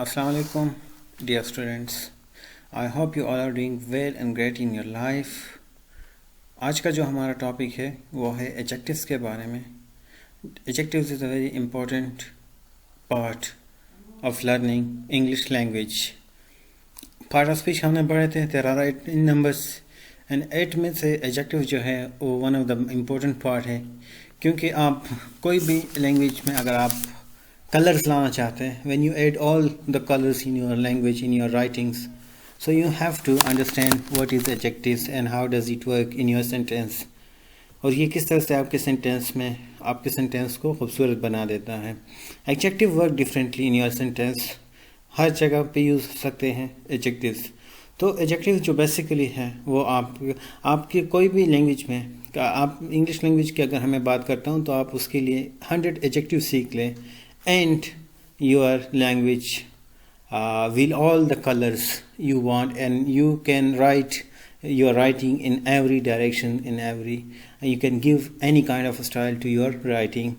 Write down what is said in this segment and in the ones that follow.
Assalamu alaikum, dear students. I hope you all are doing well and great in your life. आज का जो हमारा topic है वो है एडजेक्टिव्स के बारे में. Adjectives is a very important part of learning English language. Part of speech हमने पढ़े थे. There are 8 in numbers and 8 में से adjective जो है वो one of the important part है, क्योंकि आप कोई भी लैंग्वेज में अगर आप कलर्स लाना चाहते हैं, when you add all the colors in your language, in your writings, so you have to understand what is adjectives and how does it work in your sentence, और ये किस तरह से आपके सेंटेंस में आपके सेंटेंस को खूबसूरत बना देता है. Adjective work differently in your sentence. हर जगह पे यूज़ हो सकते हैं एडजेक्टिव्स. तो एडजेक्टिव जो बेसिकली है वो आपके कोई भी लैंग्वेज में आप इंग्लिश लैंग्वेज की अगर हमें बात करता हूँ तो आप उसके लिए 100 एडजेक्टिव सीख लें and your language will all the colors you want, and you can write your writing in every direction, you can give any kind of style to your writing.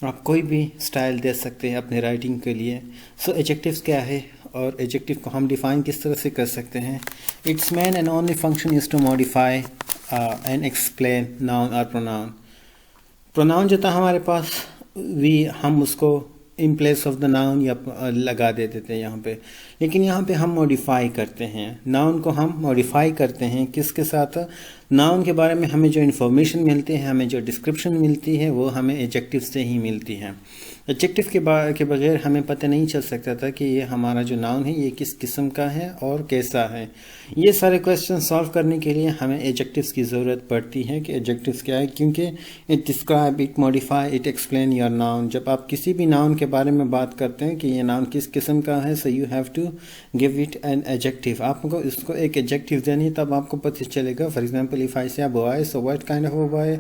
आप कोई भी स्टाइल दे सकते हैं अपने राइटिंग के लिए. सो एडजेक्टिव्स क्या है और एडजेक्टिव को हम डिफाइन किस तरह से कर सकते हैं. Its main and only function is to modify and explain noun और प्रोनाउन. प्रोनाउन जो था हमारे पास हम उसको in place of the noun या लगा देते थे यहाँ पे, लेकिन यहाँ पे हम मॉडिफाई करते हैं. नाउन को हम मॉडिफाई करते हैं किसके साथ. नाउन के बारे में हमें जो इन्फॉर्मेशन मिलती है, हमें जो डिस्क्रिप्शन मिलती है, वो हमें एडजेक्टिव से ही मिलती है. एडजेक्टिव के बगैर हमें पता नहीं चल सकता था कि ये हमारा जो नाउन है ये किस किस्म का है और कैसा है. ये सारे क्वेश्चन सॉल्व करने के लिए हमें एडजेक्टिव्स की ज़रूरत पड़ती है कि एडजेक्टिव्स क्या है, क्योंकि it describe, it modify, it explain your noun. जब आप किसी भी नाउन के बारे में बात करते हैं कि ये नाउन किस किस्म का है, so you have to give it an adjective. आपको इसको एक एडजेक्टिव देनी, तब आपको पता चलेगा. फॉर एग्जांपल इफ आई से a boy, so what kind of a boy,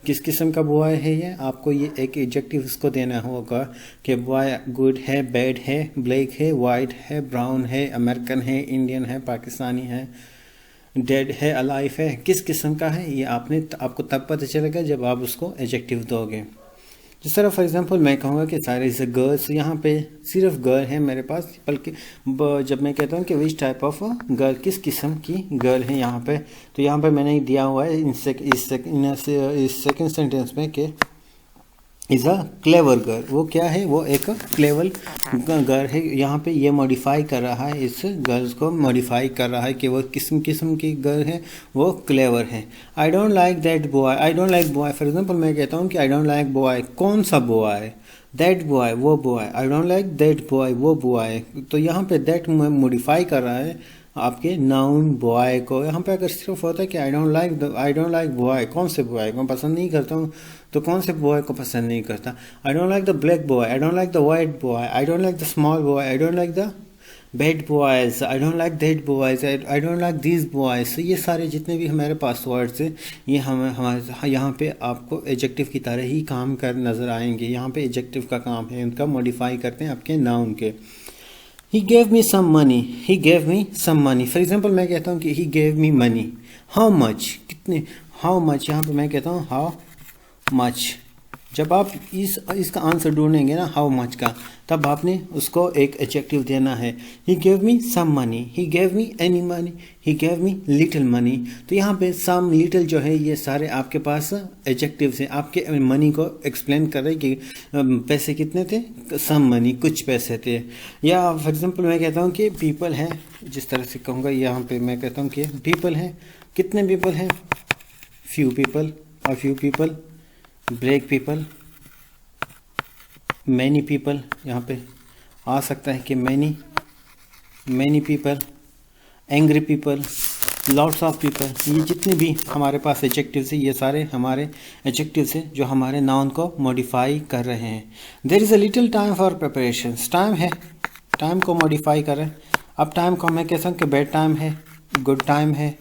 किस किस्म का बॉय है ये, आपको ये एक एडजेक्टिव इसको देना होगा कि बॉय गुड है, बैड है, ब्लैक है, वाइट है, ब्राउन है, अमेरिकन है, इंडियन है, पाकिस्तानी है, डेड है, अलाइव है, किस किस्म का है. ये आपको तब पता चलेगा जब आप उसको एडजेक्टिव दोगे. जिस तरह फॉर एग्जांपल मैं कहूँगा कि सारे इज अ गर्ल, तो यहाँ पे सिर्फ गर्ल है मेरे पास, बल्कि जब मैं कहता हूँ कि विच टाइप ऑफ गर्ल, किस किस्म की गर्ल है यहाँ पे, तो यहाँ पे मैंने दिया हुआ है इस सेकंड सेंटेंस में कि इज़ अ क्लेवर गर्ल. वो क्या है, वो एक क्लेवर गर्ल है. यहाँ पे ये मॉडिफाई कर रहा है, इस गर्ल्स को मॉडिफाई कर रहा है कि वो किस्म की गर्ल है, वो क्लेवर है. I don't like that boy, I don't like boy. For example मैं कहता हूँ कि आई डोंट लाइक बॉय, कौन सा बॉय, दैट बॉय, वो boy. I don't like that boy, वो बॉय. तो यहाँ पे दैट मॉडिफाई कर रहा है आपके नाउन बॉय को. यहाँ पे अगर सिर्फ होता है कि आई डोंट लाइक बॉय, कौन से बॉय को पसंद नहीं करता हूँ, तो कौन से बॉय को पसंद नहीं करता. I don't like the black boy, I don't like the white boy, I don't like the small boy, I don't like the bad boys, I don't like that boys, I don't like this boys. ये सारे जितने भी हमारे पास words हैं, ये हमारे यहाँ पे आपको एडजेक्टिव की तरह ही काम कर नज़र आएंगे. यहाँ पे एडजेक्टिव का काम है, उनका मॉडिफाई करते हैं आपके नाउन के. He gave me some money. He gave me some money. For example, मैं कहता हूँ कि he gave me money. How much? कितने? How much? यहाँ पे मैं कहता हूँ how much. जब आप इसका आंसर ढूंढेंगे ना how much का, तब आपने उसको एक एडजेक्टिव देना है. He gave me some money. He gave me any money. He gave me little money. तो यहाँ पे some, little जो है ये सारे आपके पास एडजेक्टिव्स हैं. आपके मनी को एक्सप्लेन कर रहे कि पैसे कितने थे, some money, कुछ पैसे थे. या फॉर एग्जांपल मैं कहता हूँ कि people है, जिस तरह से कहूँगा यहाँ पे मैं कहता हूँ कि people है, कितने people हैं, few people or few people, black people, many people. यहाँ पे आ सकता है कि many people, angry people, lots of people. ये जितने भी हमारे पास एडजेक्टिव्स हैं, ये सारे हमारे एडजेक्टिव्स हैं जो हमारे नाउन को मॉडिफाई कर रहे हैं. There is a little time for preparation. Time है, टाइम को मॉडिफाई कर रहे हैं. अब टाइम को मैं कहता हूँ कि बैड टाइम है, गुड टाइम है.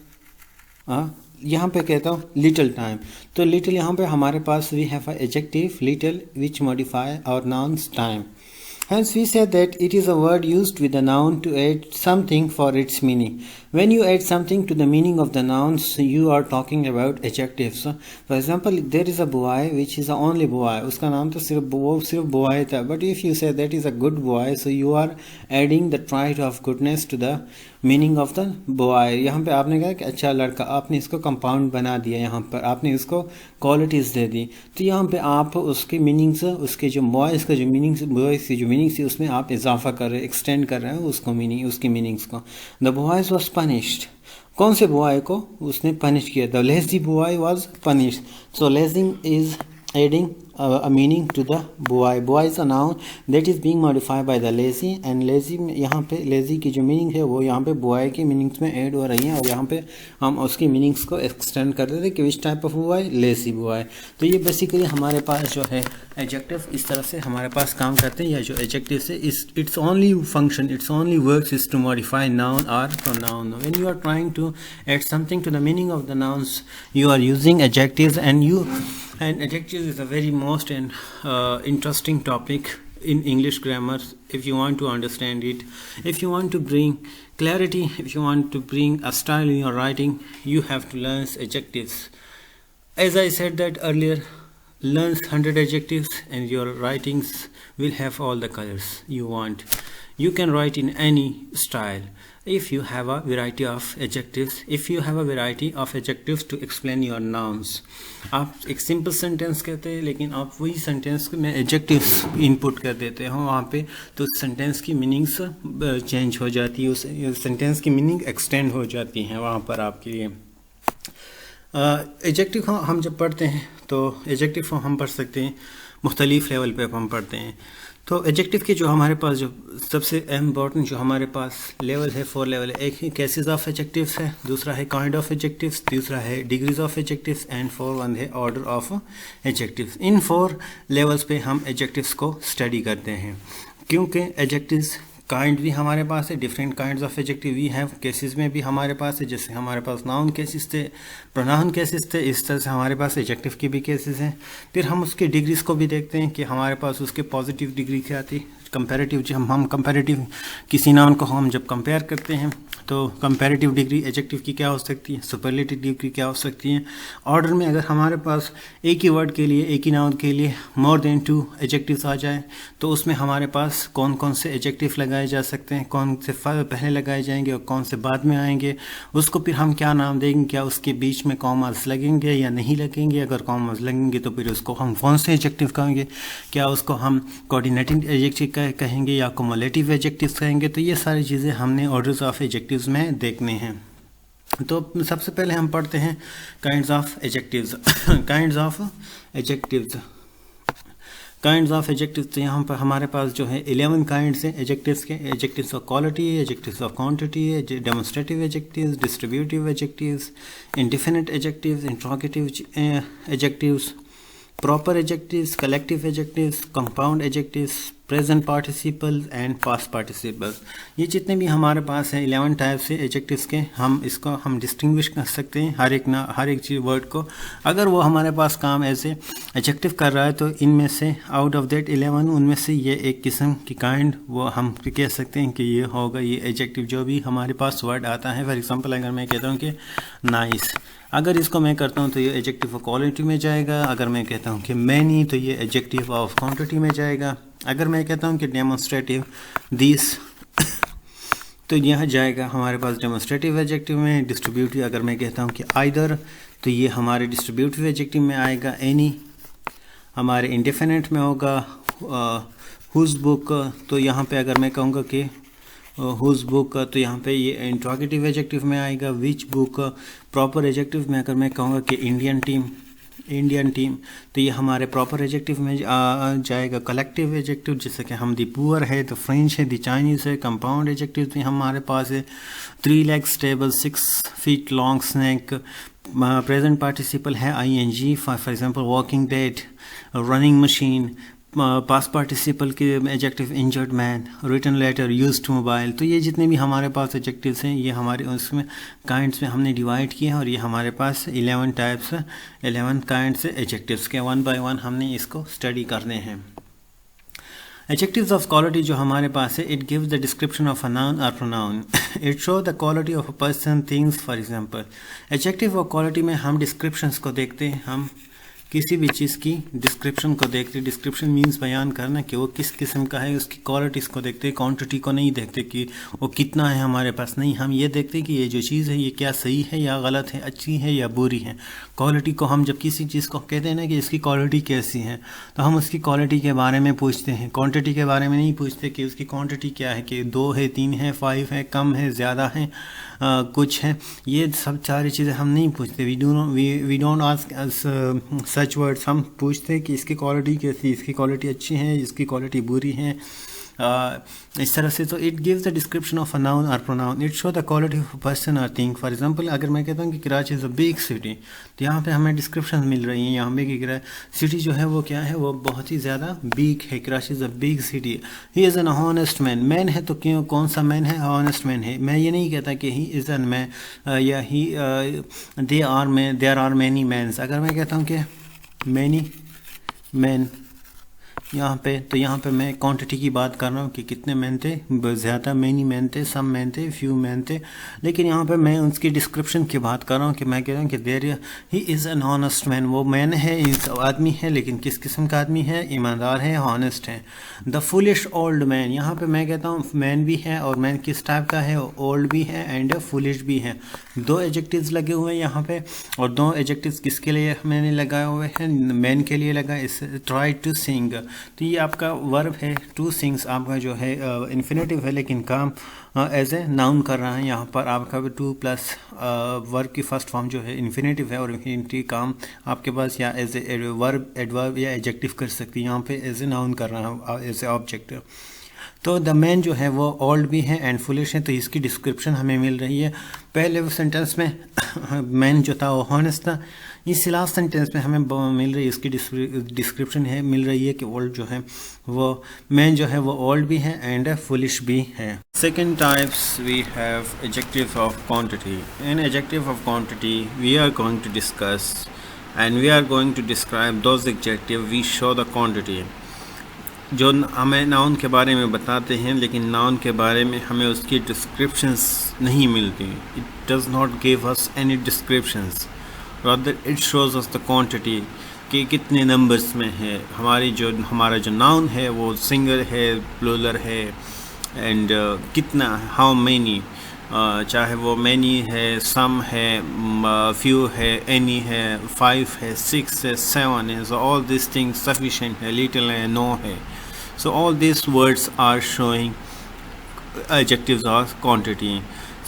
यहाँ पे कहता हूँ लिटिल टाइम, तो लिटिल यहाँ पे हमारे पास we have a adjective little which modify our nouns time. Hence we say that it is a word used with a noun to add something for its meaning. When you add something to the meaning of the nouns, you are talking about adjectives. For example, there is a boy which is the only boy. उसका नाम तो सिर्फ boy था. But if you say that is a good boy, so you are adding the trait of goodness to the meaning of the boy. यहाँ पे आपने कहा कि अच्छा लड़का, आपने इसको कंपाउंड बना दिया, यहाँ पर आपने इसको क्वालिटीज़ दे दी. तो यहाँ पे आप उसके मीनिंग्स, उसके जो बॉयज़ का जो मीनिंग्स, बॉयज़ की जो मीनिंग्स थी उसमें आप इजाफा कर रहे हैं, एक्सटेंड कर रहे हैं उसको मीनिंग, उसकी मीनिंग्स को. The boys was punished. कौन से बॉय को उसने पनिश किया? The lazy boy was punished. So lazing is adding a meaning to the boy. Boy is a noun that is being modified by the lazy, and lazy यहाँ पे lazy की जो meaning है वो यहाँ पे boy की meanings में add हो रही हैं, और यहाँ पे हम उसकी meanings को extend कर देते हैं कि which type of boy, lazy boy. तो ये basically हमारे पास जो है adjective इस तरह से हमारे पास काम करते हैं. या जो adjective है its only function, its only works is to modify noun or pronoun. When you are trying to add something to the meaning of the nouns, you are using adjectives, and adjectives is a very most and interesting topic in English grammar. If you want to understand it, if you want to bring clarity, if you want to bring a style in your writing, you have to learn adjectives. As I said that earlier, learn 100 adjectives and your writings will have all the colors you want. You can write in any style if you have a variety of adjectives, if you have a variety of adjectives to explain your nouns. आप एक simple sentence कहते हैं, लेकिन आप वही sentence में adjectives input कर देते हो वहाँ पे, तो सेंटेंस की मीनिंग्स चेंज हो जाती है, उस सेंटेंस की मीनिंग एक्सटेंड हो जाती हैं वहाँ पर आपके लिए. एडजेक्टिव हम जब पढ़ते हैं तो एडजेक्टिव हम पढ़ सकते हैं मुख्तलिफ लेवल पे हम पढ़ते हैं. तो एडजेक्टिव के जो हमारे पास जो सबसे इम्पॉर्टेंट जो हमारे पास लेवल है, 4 लेवल है. एक ही केसेस ऑफ एडजेक्टिव्स है, दूसरा है काइंड ऑफ एडजेक्टिव्स, तीसरा है डिग्रीज ऑफ एडजेक्टिव्स, एंड 4 है order of adjectives. In 4 levels पे हम एडजेक्टिव्स को स्टडी करते हैं, क्योंकि एडजेक्टिव्स काइंड भी हमारे पास है, different kinds of adjective we have. Cases में भी हमारे पास है, जैसे हमारे पास नाउन केसेस थे, प्रोनाउन केसेस थे, इस तरह से हमारे पास एडजेक्टिव की भी केसेस हैं. फिर हम उसके डिग्रीज को भी देखते हैं कि हमारे पास उसके पॉजिटिव डिग्री क्या थी, कंपैरेटिव. जब हम कंपैरेटिव किसी नाउन को हम जब कंपेयर करते हैं तो कंपैरेटिव डिग्री एडजेक्टिव की क्या हो सकती है, सुपरलेटिव डिग्री क्या हो सकती है. ऑर्डर में अगर हमारे पास एक ही वर्ड के लिए, एक ही नाउन के लिए मोर देन 2 एडजेक्टिव्स आ जाए, तो उसमें हमारे पास कौन कौन से एडजेक्टिव लगाए जा सकते हैं, कौन से पहले लगाए जाएंगे और कौन से बाद में आएंगे, उसको फिर हम क्या नाम देंगे, क्या उसके बीच में कॉमास लगेंगे या नहीं लगेंगे. अगर कॉमास लगेंगे तो फिर उसको हम कौन से एडजेक्टिव कहेंगे, क्या उसको हम कोऑर्डिनेटिंग एडजेक्टिव कहेंगे या कुमुलेटिव एडजेक्टिव्स कहेंगे. तो ये सारी चीज़ें हमने ऑर्डर्स ऑफ एडजेक्टिव्स में देखने हैं. तो सबसे पहले हम पढ़ते हैं kinds of adjectives. Kinds of adjectives, kinds of adjectives. तो यहाँ पर हमारे पास जो है 11 काइंड्स हैं एडजेक्टिव्स के. एडजेक्टिव्स ऑफ क्वालिटी है, एडजेक्टिव्स ऑफ क्वांटिटी है, demonstrative adjectives, distributive adjectives, indefinite adjectives, interrogative adjectives, proper adjectives, collective adjectives, compound adjectives, present participle and past participle. ये जितने भी हमारे पास हैं 11 टाइप से एडजेक्टिव्स के, हम डिस्टिंग्विश कर सकते हैं हर एक चीज़ वर्ड को. अगर वो हमारे पास काम ऐसे एडजेक्टिव कर रहा है तो इनमें से आउट ऑफ दैट 11 उनमें से ये एक किस्म की काइंड वो हम कह सकते हैं कि ये होगा, ये एडजेक्टिव जो भी हमारे पास वर्ड आता है. फॉर एग्जाम्पल अगर मैं कहता हूँ कि नाइस, अगर इसको मैं करता हूँ तो ये एडजेक्टिव ऑफ क्वालिटी में जाएगा. अगर मैं कहता हूँ कि मैनी तो ये एडजेक्टिव ऑफ क्वांटिटी में जाएगा. अगर मैं कहता हूँ कि डेमोन्स्ट्रेटिव दिस तो यहाँ जाएगा हमारे पास डेमोन्स्ट्रेटिव एडजेक्टिव में. डिस्ट्रीब्यूटिव अगर मैं कहता हूँ कि आइदर तो ये हमारे डिस्ट्रीब्यूटिव एडजेक्टिव में आएगा. एनी हमारे इंडेफिनिट में होगा. हुज बुक तो यहाँ पे अगर मैं कहूँगा कि हुज बुक तो यहाँ पे ये इंट्रोगेटिव एडजेक्टिव में आएगा. विच बुक प्रॉपर एडजेक्टिव में अगर मैं कहूँगा कि इंडियन टीम तो ये हमारे प्रॉपर एडजेक्टिव में जाएगा. कलेक्टिव एडजेक्टिव जैसे कि हम दी पुअर है, द फ्रेंच है, द चाइनीज़ है. कंपाउंड एडजेक्टिव तो हमारे पास है 3 legs table, 6 feet long snack. Present participle है ing, for example walking dead, running machine. Past participle के adjective injured man, written letter, used mobile. तो ये जितने भी हमारे पास एडजेक्टिव्स हैं ये हमारे उसमें काइंड्स में हमने डिवाइड किए हैं, और ये हमारे पास 11 टाइप्स 11 काइंड्स एडजेक्टिव्स के 1 by 1 हमने इसको स्टडी करने हैं. Adjectives of quality जो हमारे पास है, it gives the description of a noun or pronoun. It shows the quality of a person, things, for example. Adjective of quality में हम descriptions को देखते हैं, हम किसी भी चीज़ की डिस्क्रिप्शन को देखते हैं. डिस्क्रिप्शन मीन्स बयान करना कि वो किस किस्म का है, उसकी क्वालिटीज़ को देखते हैं, क्वांटिटी को नहीं देखते कि वो कितना है हमारे पास. नहीं, हम ये देखते हैं कि ये जो चीज़ है ये क्या सही है या गलत है, अच्छी है या बुरी है. क्वालिटी को हम जब किसी चीज़ को कहते हैं ना कि इसकी क्वालिटी कैसी है, तो हम उसकी क्वालिटी के बारे में पूछते हैं, क्वांटिटी के बारे में नहीं पूछते कि उसकी क्वांटिटी क्या है, कि 2 है, 3 है, 5 है, कम है, ज़्यादा है, कुछ है. ये सब सारी चीज़ें हम नहीं पूछते. We don't ask such words. हम पूछते हैं कि इसकी क्वालिटी कैसी, इसकी क्वालिटी अच्छी है, इसकी क्वालिटी बुरी है, इस तरह से. तो it gives the description of a noun और pronoun. It show the quality of a person और थिंग. फॉर एग्जांपल, अगर मैं कहता हूँ कि Karachi is a big city, तो यहाँ पे हमें डिस्क्रिप्शन मिल रही है यहाँ पे कि सिटी जो है वो क्या है, वो बहुत ही ज़्यादा बिग है. Karachi is a big city. He is an honest man. Man है तो क्यों, कौन सा मैन है, हॉनेस्ट मैन है. मैं ये नहीं कहता कि ही इज़ एन मैन या ही देयर आर मैनी मैन्स. अगर मैं कहता हूँ कि मैनी मैन यहाँ पे, तो यहाँ पे मैं क्वांटिटी की बात कर रहा हूँ कि कितने मैन थे, ज़्यादा मैनी मैन थे, सम मैन थे, फ्यू मैन थे. लेकिन यहाँ पे मैं उसकी डिस्क्रिप्शन की बात कर रहा हूँ कि मैं कह रहा हूँ कि there he is an honest man. वो मैन है, आदमी है, लेकिन किस किस्म का आदमी है, ईमानदार है, हॉनेस्ट है. The foolish old man. यहाँ पे मैं कहता हूँ मैन भी है, और मैन किस टाइप का है, ओल्ड भी है एंड फुलिश भी है. 2 एडजेक्टिव्स लगे हुए हैं यहाँ पे, और 2 एडजेक्टिव्स किसके लिए मैंने लगाए हुए हैं, मैन के लिए लगा. इस ट्राई टू सिंग, तो ये आपका वर्ब है. टू सिंग्स आपका जो है इन्फिनेटिव है, लेकिन काम एज ए नाउन कर रहा है. यहाँ पर आपका 2 प्लस वर्ब की फर्स्ट फॉर्म जो है इन्फिनेटिव है, और इन्फिनेटिव काम आपके पास या एज ए वर्ब, एडवर्ब या एडजेक्टिव कर सकती है. यहाँ पे एज ए नाउन कर रहा है, एज ए ऑब्जेक्ट. तो द मैन जो है वो ओल्ड भी है एंड फुलिश है, तो इसकी डिस्क्रिप्शन हमें मिल रही है. पहले सेंटेंस में मैन जो था वो हॉनेस्ट था. इस लास्ट सेंटेंस में हमें मिल रही है, इसकी डिस्क्रिप्शन है, मिल रही है कि ओल्ड जो है वो मैन जो है वो ओल्ड भी है एंड फुलिश भी है. Second types we have adjective of quantity. In adjective of quantity we are going to discuss and we are going to describe those adjectives we show the quantity. जो हमें noun के बारे में बताते हैं, लेकिन नाउन के बारे में हमें उसकी डिस्क्रिप्शंस नहीं मिलती. It does not give us any descriptions, rather it shows us the quantity कि कितने नंबर्स में है. हमारा जो नाउन है वो सिंगल है, प्लूरल है, एंड कितना, हाउ मैनी, चाहे वो मैनी है, सम है, फ्यू है, एनी है, 5 है, 6 है, 7 है. So all this things sufficient है, लिटिल है, नो है. So all these words are showing adjectives of quantity.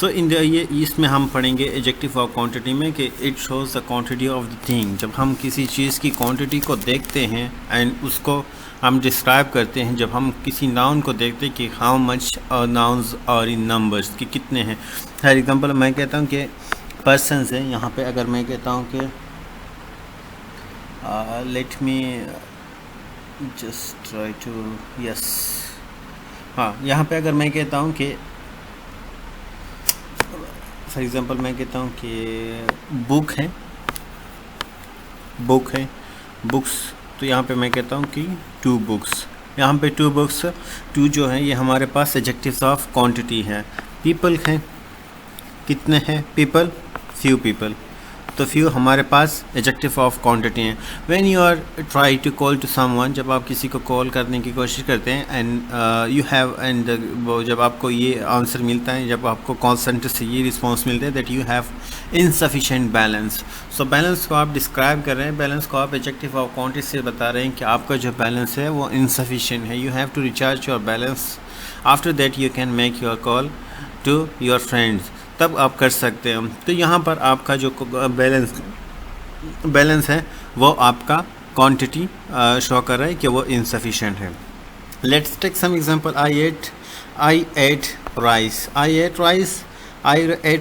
So ये इसमें हम पढ़ेंगे adjective of quantity में कि it shows the quantity of the thing. जब हम किसी चीज़ की quantity को देखते हैं and उसको हम describe करते हैं, जब हम किसी noun को देखते हैं कि how much nouns are in numbers, कि कितने हैं. For example मैं कहता हूँ कि persons है. यहाँ पे अगर मैं कहता हूँ कि let me just try to yes, हाँ, यहाँ पे अगर मैं कहता हूँ कि फॉर एग्ज़ाम्पल मैं कहता हूँ कि बुक है, बुक्स, तो यहाँ पे मैं कहता हूँ कि 2 बुक्स. यहाँ पे 2 बुक्स, 2 जो है ये हमारे पास एडजेक्टिव्स ऑफ क्वांटिटी है. पीपल हैं, कितने हैं पीपल, फ्यू पीपल, तो फ्यू हमारे पास एडजेक्टिव ऑफ क्वांटिटी हैं. When you are try to call to someone, जब आप किसी को कॉल करने की कोशिश करते हैं, एंड यू हैव, एंड जब आपको ये आंसर मिलता है, जब आपको कॉल सेंटर से ये रिस्पॉन्स मिलता है that you have insufficient balance. So balance को आप डिस्क्राइब कर रहे हैं, बैलेंस को आप एडजेक्टिव ऑफ क्वांटिटी से बता रहे हैं कि आपका जो बैलेंस है वो इनसफिशिएंट है. You have to recharge your balance. After that you can make your call to your friends, तब आप कर सकते हैं. तो यहाँ पर आपका जो बैलेंस है वो आपका क्वांटिटी शो कर रहा है कि वो इनसफिशिएंट है. Let's take some example. I ate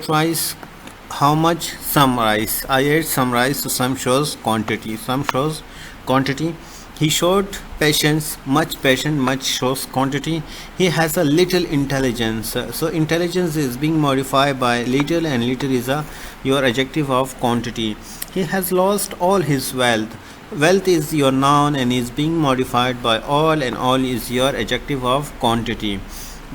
rice. How much, some rice. I ate some rice. So some shows quantity. He showed patience, much shows quantity. He has a little intelligence. So intelligence is being modified by little, and little is your adjective of quantity. He has lost all his wealth. Wealth is your noun and is being modified by all, and all is your adjective of quantity.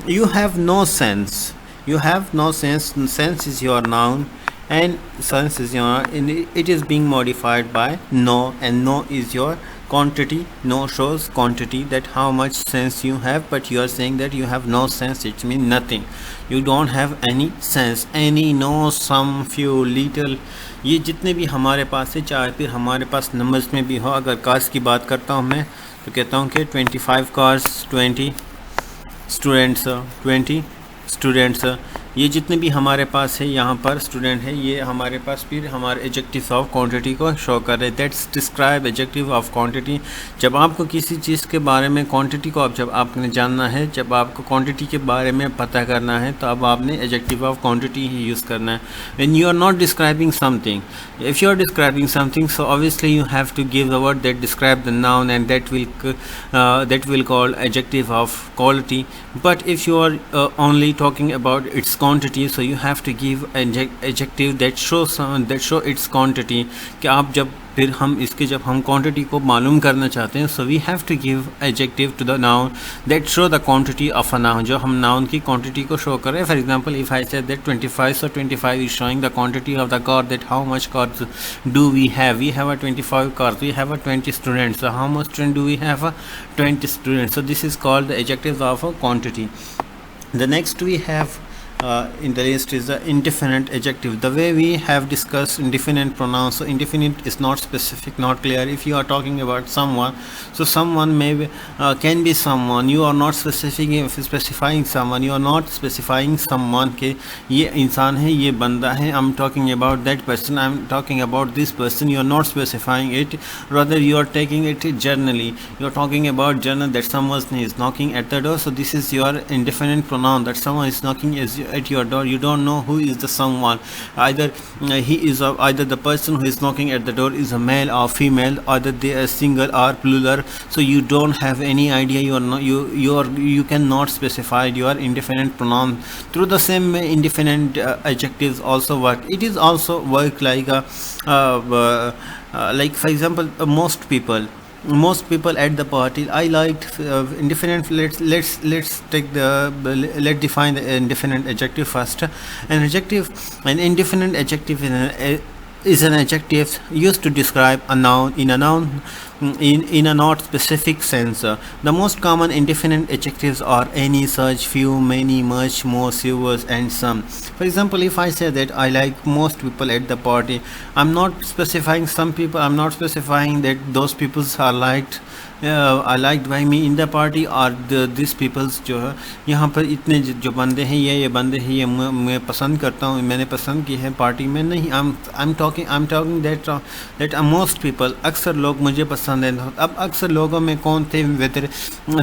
You have no sense. You have no sense. Sense is your noun, and sense is your, and it is being modified by no, and no is your quantity. No shows quantity, that how much sense you have, but you are saying that you have no sense, it means nothing. You don't have any sense. Any, no, some, few, little, ये जितने भी हमारे पास है, चाहे फिर हमारे पास numbers में भी हो. अगर कार्स की बात करता हूँ मैं, तो कहता हूँ कि 25 कार्स, 20 स्टूडेंट्स, 20 स्टूडेंट्स. ये जितने भी हमारे पास है यहाँ पर स्टूडेंट है, ये हमारे पास फिर हमारे एडजेक्टिव ऑफ क्वांटिटी को शो कर रहे हैं. That's describe adjective of quantity. जब आपको किसी चीज़ के बारे में क्वांटिटी को जब आपने जानना है, जब आपको क्वांटिटी के बारे में पता करना है, तो अब आपने एडजेक्टिव ऑफ क्वांटिटी ही यूज़ करना है. When you are not describing something, if you are describing something, so obviously you have to give the word that describe the noun, and that will call adjective of quality. But if you are only talking about its quantity, so you have to give adjective that show its quantity. कि आप जब फिर हम इसके जब हम quantity को मालूम करना चाहते हैं, so we have to give adjective to the noun that show the quantity of a noun, जो हम नाउन की क्वांटिटी को शो करें. For example, if I say that 25, so 25 is showing the quantity of the car, that how much cars do we have a 25 cars, we have a 20 students, how much student do we have a 20 students. So this is called the adjective of a quantity. The next we have in the list is the indefinite adjective. The way we have discussed indefinite pronouns, so indefinite is not specific, not clear. If you are talking about someone, so someone can be someone. You are not specifying someone. You are not specifying someone के ये इंसान है, ये बंदा है. I'm talking about that person. I'm talking about this person. You are not specifying it. Rather, you are taking it generally. You are talking about general, that someone is knocking at the door. So this is your indefinite pronoun, that someone is knocking at your door. You don't know who is the someone. Either either the person who is knocking at the door is a male or female, either they are single or plural. So you don't have any idea. You cannot specify your indefinite pronoun. Through the same way, indefinite adjectives also work. It is also work like like for example, most people at the party. I liked indefinite. Let's define the indefinite adjective first. An indefinite adjective is an adjective used to describe a noun in a not specific sense. The most common indefinite adjectives are any, such, few, many, much, more, several, and some. For example, if I say that I like most people at the party, I'm not specifying some people. I'm not specifying that those people are liked by me in the party, or these peoples जो है यहाँ पर इतने जो बंदे हैं, ये बंदे हैं, ये मैं पसंद करता हूँ, मैंने पसंद की है पार्टी में. नहीं, I'm talking that most people, अक्सर लोग मुझे पसंद हैं. अब अक्सर लोगों में कौन थे? whether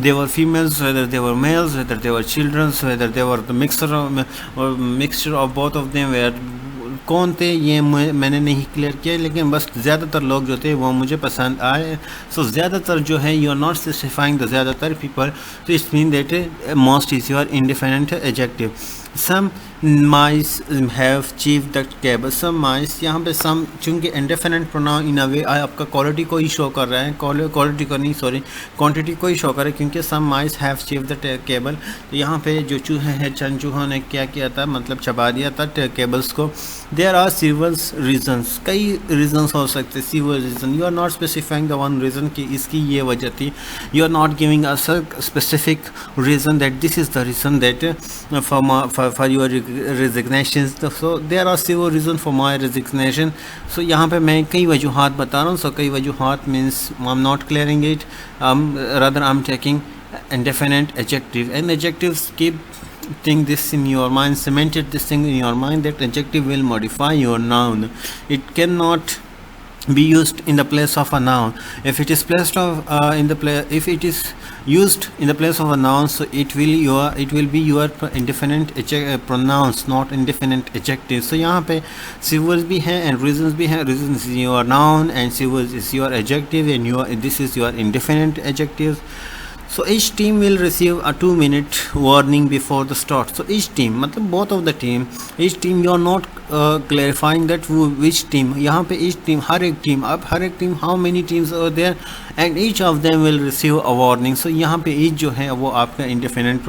they were females, whether they were males, whether they were children, whether they were the mixture of both of them, where कौन थे ये मैंने नहीं क्लियर किया, लेकिन बस ज़्यादातर लोग जो थे वो मुझे पसंद आए. सो ज़्यादातर जो है, you are not specifying the ज़्यादातर पीपल, तो it's mean that most is your indefinite adjective. Some mice have achieved the cable. Some mice, यहाँ पे some चूँकि indefinite pronoun in a way आपका quality को ही शो कर रहा है, quality को नहीं, सॉरी, quantity को ही शो कर रहा है, क्योंकि some mice have achieved the cable. तो यहाँ पे जो चूहे हैं, चंद चूहों ने क्या किया था, मतलब चबा दिया था cables को. There are several reasons, कई reasons हो सकते, several reasons. You are not specifying the one reason कि इसकी ये वजह थी. You are not giving us a specific reason that this is the reason that for your resignations. So there are several reasons for my resignation. So यहाँ पे मैं कई वजूहात बता रहा हूँ. So कई वजूहात means I'm not clearing it. Rather I'm taking indefinite adjective, and adjectives keep this in your mind, cemented this thing in your mind, that adjective will modify your noun. It cannot be used in the place of a noun. If it is placed if it is used in the place of a noun, so it will be your indefinite pronouns, not indefinite adjective. So यहाँ पे several भी हैं and reasons भी हैं. Reasons is your noun and several is your adjective, and this is your indefinite adjective. So each team will receive a 2-minute warning before the start. So each team मतलब both of the team, each team you are not clarifying that which team, यहाँ पे each team, हर एक team, अब हर एक team how many teams are there and each of them will receive a warning. So यहाँ पे each जो है वो आपका indefinite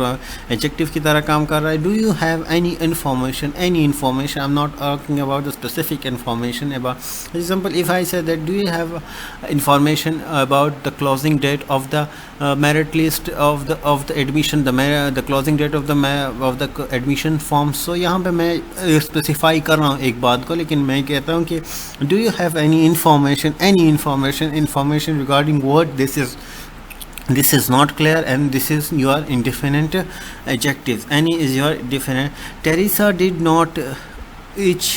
adjective की तरह काम कर रहा है. Do you have any information? Any information? I'm not talking about the specific information. About for example, if I say that do you have information about the closing date of the merit list of the admission, the closing date of the admission form. So यहाँ पे मैं specify कर रहा हूँ एक बात को, लेकिन मैं कहता हूँ कि do you have any information regarding what this is not clear, and this is your indefinite adjective. Any is your definite. Teresa did not eat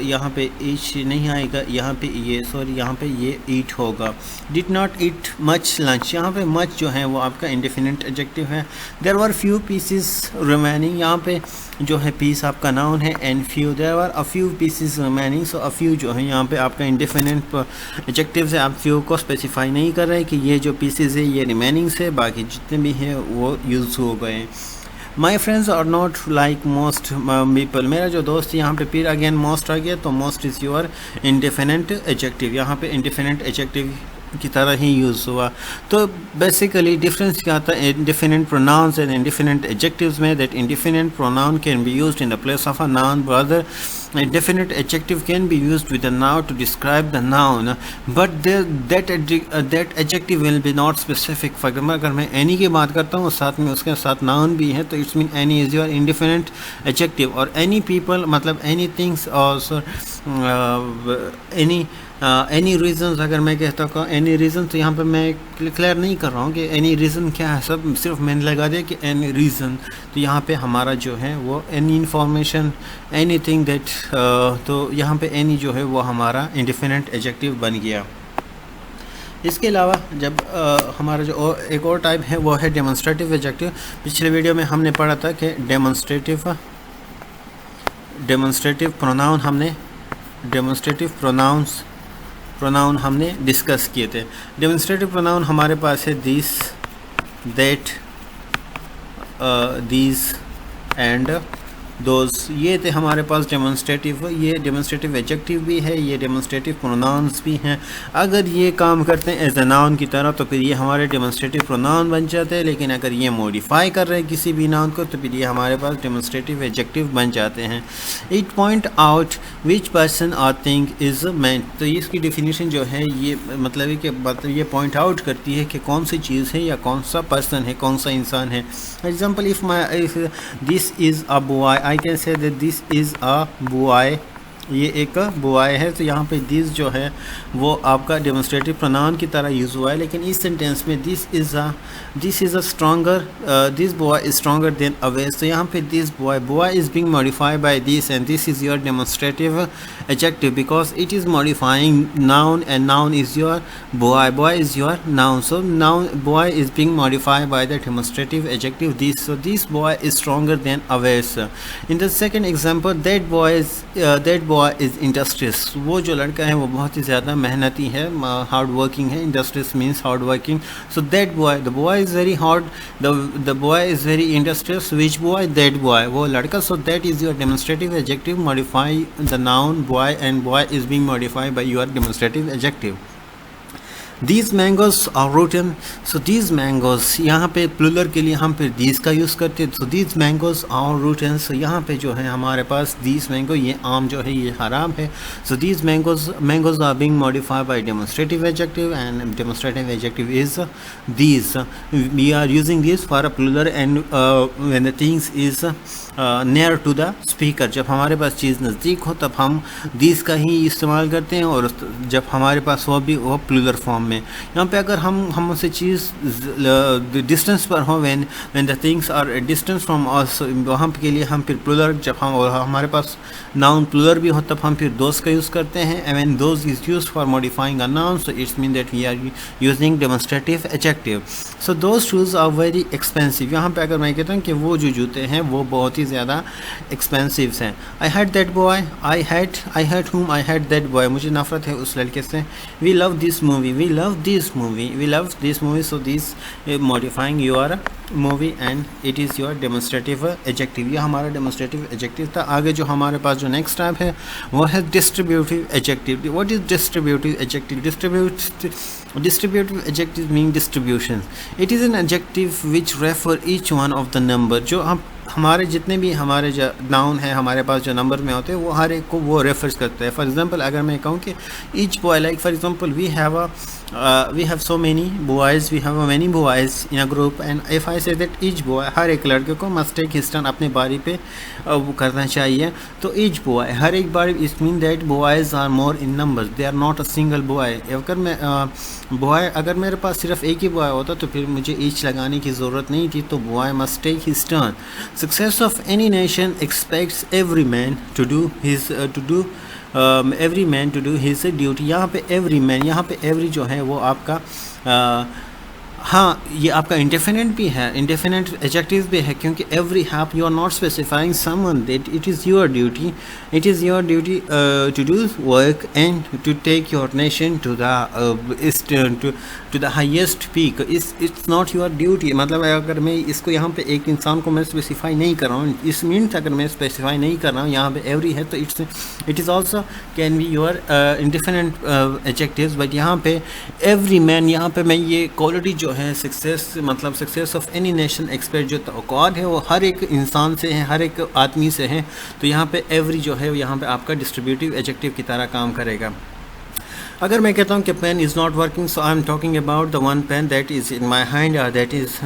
यहाँ पे each नहीं आएगा, यहाँ पे ये सॉरी यहाँ पे ये eat होगा. Did not eat much lunch, यहाँ पे much जो है वो आपका indefinite adjective है. There were few pieces remaining, यहाँ पे जो है piece आपका noun है, and few, there were a few pieces remaining. So a few जो है यहाँ पे आपका indefinite adjective है. आप few को specify नहीं कर रहे कि ये जो pieces है ये remaining से, बाकी जितने भी हैं वो use हो गए. My friends are not like most people. मेरा जो दोस्त यहाँ पे फिर अगेन most आ गया, तो most is your indefinite adjective. यहाँ पे indefinite adjective की तरह ही यूज़ हुआ. तो बेसिकली डिफरेंस क्या था indefinite pronouns and indefinite adjectives में, that indefinite pronoun can be used in the place of a noun, rather indefinite adjective can be used with a noun to describe the noun, but that adjective will be not specific. For example, अगर मैं any की बात करता हूँ साथ में उसके साथ noun भी है, तो it's mean any is your indefinite adjective. और any people मतलब any things also any reasons, अगर मैं कहता हूँ any reason, तो यहाँ पे मैं क्लियर नहीं कर रहा हूँ कि any reason क्या है, सब सिर्फ मैंने लगा दिया कि any reason. तो यहाँ पे हमारा जो है वो any information, anything that तो यहाँ पे any जो है वो हमारा indefinite adjective बन गया. इसके अलावा जब हमारा जो एक और टाइप है वो है डेमोन्स्ट्रेटिव एडजेक्टिव. पिछले वीडियो में हमने पढ़ा था कि डेमोन्स्ट्रेटिव प्रोनाउन हमने डिस्कस किए थे. डेमोन्स्ट्रेटिव प्रोनाउन हमारे पास है this, that, these and those. ये थे हमारे पास डेमोन्स्ट्रेटिव. ये डेमोन्स्ट्रेटिव एडजेक्टिव भी है, ये डेमोन्स्ट्रेटिव प्रोनाउंस भी हैं. अगर ये काम करते हैं एज ए नाउन की तरह तो फिर ये हमारे डेमोन्स्ट्रेटिव प्रोनाउन बन जाते हैं, लेकिन अगर ये मॉडिफाई कर रहे हैं किसी भी नाउन को तो फिर ये हमारे पास डेमोन्स्ट्रेटिव एडजेक्टिव बन जाते हैं. It point out which person और थिंग इज़ मैन. तो इसकी डिफिनीशन जो है ये मतलब है कि ये पॉइंट आउट करती है कि कौन सी चीज़ है या कौन सा पर्सन है, कौन सा इंसान है. Example, if this is a boy, I can say that this is a boy. ये एक बॉय है, तो यहाँ पे दिस जो है वो आपका डेमोन्स्ट्रेटिव प्रोनाउन की तरह यूज़ हुआ है. लेकिन इस सेंटेंस में this is a stronger, this boy is stronger than Awez. तो यहाँ पे this boy is being modified by this, and this is your demonstrative adjective because it is modifying noun, and noun is your boy is your noun. So noun boy is being modified by the demonstrative adjective this. So this boy is stronger than Awez. In the second example, that boy is industrious. वो जो लड़का है वो बहुत ही ज़्यादा मेहनती है, hard working है. Industrious means hard working. So that boy, the boy is very hard, the boy is very industrious. Which boy? That boy, वो लड़का. So that is your demonstrative adjective modify the noun boy, and boy is being modified by your demonstrative adjective. These mangoes are rotten. So these mangoes, यहाँ पे plural के लिए हम फिर these का use करते हैं. So these mangoes are rotten. So यहाँ पे जो है हमारे पास these mango, ये आम जो है ये हराम है. So these mangoes are being modified by demonstrative adjective, and demonstrative adjective is these. We are using this for a plural, and when the things is near to the speaker, जब हमारे पास चीज़ नज़दीक हो तब हम these का ही इस्तेमाल करते हैं, और जब हमारे पास हो भी वो प्लूरल फॉर्म में. यहाँ पे अगर हम से चीज़ डिस्टेंस पर हो, when the things are distance from us, वहाँ के लिए हम फिर प्लूरल, जब हम और हमारे पास नाउन प्लूरल भी हो तब हम फिर दोज का यूज़ करते हैं. And when those is used for modifying a noun, so it's mean that we are using demonstrative adjective. So those shoes are very expensive. यहाँ पे अगर मैं कहता हूँ कि वो जो जूते हैं वो बहुत ही ज़्यादा एक्सपेंसिव हैं। I had that boy, I had whom, I had that boy, मुझे नफ़रत है उस लड़के से। We love this movie, we love this movie, we love this movie. So this modifying your movie and it is your demonstrative adjective. यह हमारा demonstrative adjective था। आगे जो हमारे पास जो नेक्स्ट टाइप है वो है distributive adjective. What is distributive adjective? Distributive adjective mean distribution. It is an adjective which refer each one of the number. जो हम हमारे जितने भी हमारे जो नाउन है हमारे पास जो नंबर में होते हैं वो हर एक को वो रेफर्स करते हैं। फॉर एग्जांपल अगर मैं कहूँ कि each boy, like for example we have so many boys, we have many boys in a group and if I say that each boy, हर एक लड़के को मस्ट टेक हिज टर्न, अपने बारी पे वो करना चाहिए। तो ईच बॉय, हर एक बार, it mean that boys are more in numbers, they are not a single boy. अगर मैं बॉय, अगर मेरे पास सिर्फ एक ही बॉय होता तो फिर मुझे ईच लगाने की ज़रूरत नहीं थी। तो boy must take his turn. Success of any nation expects every man to do his duty. यहाँ पे every man, यहाँ पे every जो है वो आपका हाँ, ये आपका इंडेफिनेट भी है, इंडेफिनेट एडजेक्टिव भी है, क्योंकि every hap you are not specifying someone that it is your duty to do work and to take your nation to the highest peak. It's not your duty. मतलब अगर मैं इसको यहाँ पे एक इंसान को मैं स्पेसिफाई नहीं कर रहा हूँ, इस मीन्स अगर मैं स्पेसिफाई नहीं कर रहा हूँ यहाँ पे एवरी है तो it is also can be your indefinite adjectives. But यहाँ पे एवरी मैन, यहाँ पे मैं ये क्वालिटी जो है सक्सेस, मतलब success of any nation expect जो तवक्कुआत है वो हर एक इंसान से है, हर एक आदमी से है। तो यहाँ पे एवरी जो है यहाँ पे आपका डिस्ट्रीब्यूटिव एडजेक्टिव की तरह काम करेगा। अगर मैं कहता हूँ कि pen is not working, so I am talking about the one pen that is in my hand, that is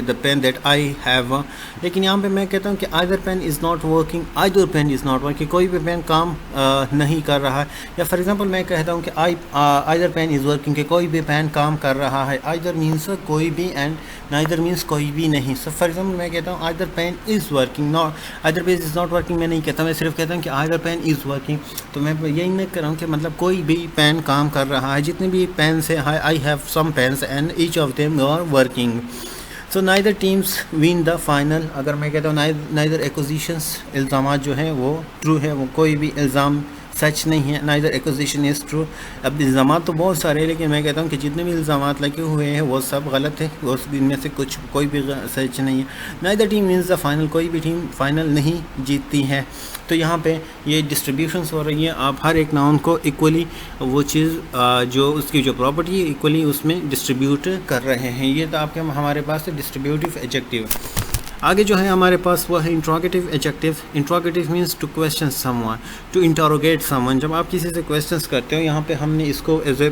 the pen that I have. लेकिन यहाँ पे मैं कहता हूँ कि either pen is not working, either pen is not working, कोई भी pen काम नहीं कर रहा है। या फॉर एग्जांपल मैं कहता हूँ कि आइदर पेन इज़ वर्किंग, कि कोई भी पेन काम कर रहा है। आइदर मीन्स कोई भी एंड नाइदर मीन्स कोई भी नहीं। सो फॉर एग्जांपल मैं कहता हूँ either pen is working, not either pen is not working मैं नहीं कहता, मैं सिर्फ कहता हूँ कि आइदर पेन इज़ वर्किंग। तो मैं यही नहीं कर रहा हूँ कि मतलब कोई भी पेन काम कर रहा है। जितने भी पेन्स हैं, I have some pens and each of them are working. So neither teams win the final. अगर मैं कहता हूँ नाइदर एक्विजिशंस, इल्ज़ामात जो है वो ट्रू है, वो कोई भी इल्ज़ाम सच नहीं है। Neither acquisition is true. अब इल्ज़ाम तो बहुत सारे हैं, लेकिन मैं कहता हूँ कि जितने भी इल्ज़ाम लगे हुए हैं वो सब गलत है, वो इनमें से कोई भी सच नहीं है। Neither team means the final, कोई भी टीम फाइनल नहीं जीतती है। तो यहाँ पे ये डिस्ट्रीब्यूशंस हो रही है, आप हर एक नाउन को इक्वली वो चीज़ जो उसकी जो प्रॉपर्टी है इक्वली उसमें डिस्ट्रीब्यूट कर रहे हैं। ये तो आपके हमारे पास है डिस्ट्रीब्यूटिव एडजेक्टिव। आगे जो है हमारे पास वो है interrogative adjective. Interrogative means to question someone, to interrogate someone. जब आप किसी से क्वेश्चंस करते हो, यहाँ पे हमने इसको एज ए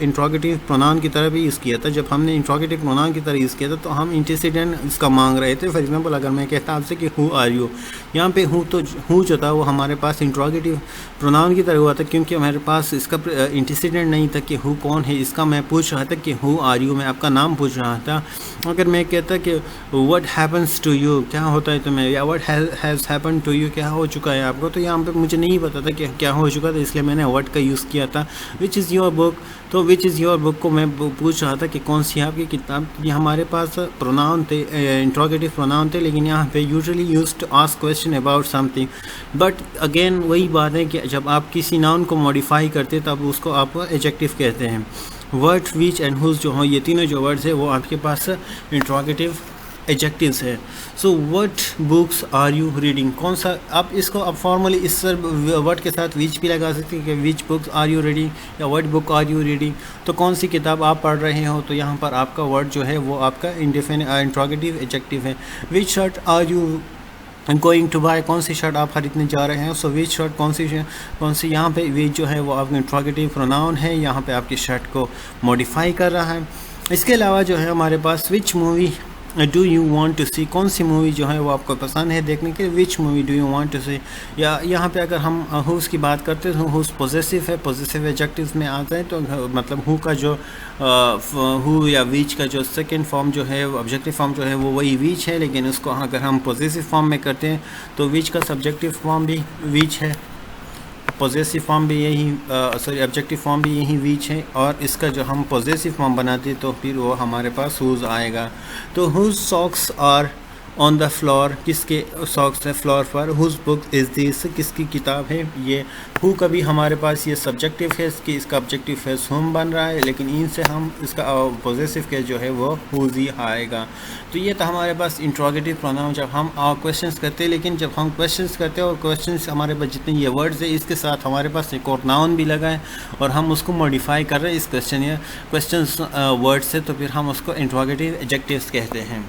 इंट्रोगेटिव प्रोनाउन की तरह भी यूज़ किया था। जब हमने इंट्रोगेटिव प्रोनाउन की तरह यूज़ किया था तो हम एंटीसीडेंट इसका मांग रहे थे। फॉर एग्जांपल अगर मैं कहता आपसे कि हु आर यू, यहाँ पे हूँ तो हूँ जो था वो हमारे पास इंट्रोगेटिव प्रोनाउन की तरह हुआ था, क्योंकि हमारे पास इसका एंटीसीडेंट नहीं था कि हु कौन है। इसका मैं पूछ रहा था कि हु आर यू, मैं आपका नाम पूछ रहा था। अगर मैं कहता कि व्हाट हैपन्स टू यू, क्या होता है तुम्हें, या what has happen to you, क्या हो चुका है आपको, तो यहाँ पे मुझे नहीं पता था कि क्या हो चुका था, इसलिए मैंने व्हाट का यूज़ किया था। विच इज़ योर बुक, तो विच इज़ योर बुक को मैं पूछ रहा था कि कौन सी आपकी किताब। ये हमारे पास प्रोनाउन थे, इंट्रोगेटिव प्रोनाउन थे, लेकिन यहाँ पे usually used to ask question about something. But again वही बात है कि जब आप किसी नाउन को मॉडिफाई करते तब उसको आप एडजेक्टिव कहते हैं। वर्ड, विच एंड हुज जो हो, ये तीनों जो वर्ड्स है वो आपके पास इंट्रोगेटिव एडजेक्टिव्स है। So what books are you reading, कौन सा, आप इसको अब फॉर्मली इस वर्ड के साथ विच भी लगा सकते हैं कि which books are you reading या what book are you reading. तो कौन सी किताब आप पढ़ रहे हो, तो यहाँ पर आपका वर्ड जो है वो आपका इंट्रोगेटिव एडजेक्टिव है। Which shirt are you going to buy, कौन सी शर्ट आप खरीदने जा रहे हैं। सो विच शर्ट, कौन सी यहाँ पे विच जो है वो आपका इंट्रोगेटिव प्रोनाउन है, यहाँ पे आपकी शर्ट को मॉडिफाई कर रहा है। इसके अलावा जो है हमारे पास which movie do you want to see, कौन सी मूवी जो है वो आपको पसंद है देखने के लिए, which movie do you want to see. या यहाँ पे अगर हम हुज़ की बात करते हैं तो हुज़ पॉजेसिव है, पॉजेसिव एडजेक्टिव में आता है। तो मतलब हु का जो हु या विच का जो सेकंड फॉर्म जो है ऑब्जेक्टिव फॉर्म जो है वो वही विच है, लेकिन उसको अगर हम पॉजेसिव फॉर्म में करते हैं तो विच का सब्जेक्टिव फॉर्म भी विच है, पॉजेसिव फॉर्म भी यही ऑब्जेक्टिव फॉर्म भी यही विच है, और इसका जो हम पॉजेसिव फॉर्म बनाते हैं तो फिर वो हमारे पास हुज़ आएगा। तो whose socks are on the floor, किसके सॉक्स है फ्लोर पर, हुज बुक इज़ दिस, किसकी किताब है ये। हु कभी हमारे पास ये सब्जेक्टिव है, इसका ऑब्जेक्टिव है हुम बन रहा है, लेकिन इनसे हम इसका पॉजेसिव केस जो है वो हुज ही आएगा। तो ये था हमारे पास इंट्रोगेटिव प्रोनाउन जब हम क्वेश्चंस करते हैं। लेकिन जब हम क्वेश्चंस करते हैं और क्वेश्चंस हमारे पास जितने ये वर्ड्स है इसके साथ हमारे पास एक और नाउन भी लगा है और हम उसको मॉडिफाई कर रहे हैं इस क्वेश्चंस वर्ड से, तो फिर हम उसको इंट्रोगेटिव एडजेक्टिव्स कहते हैं।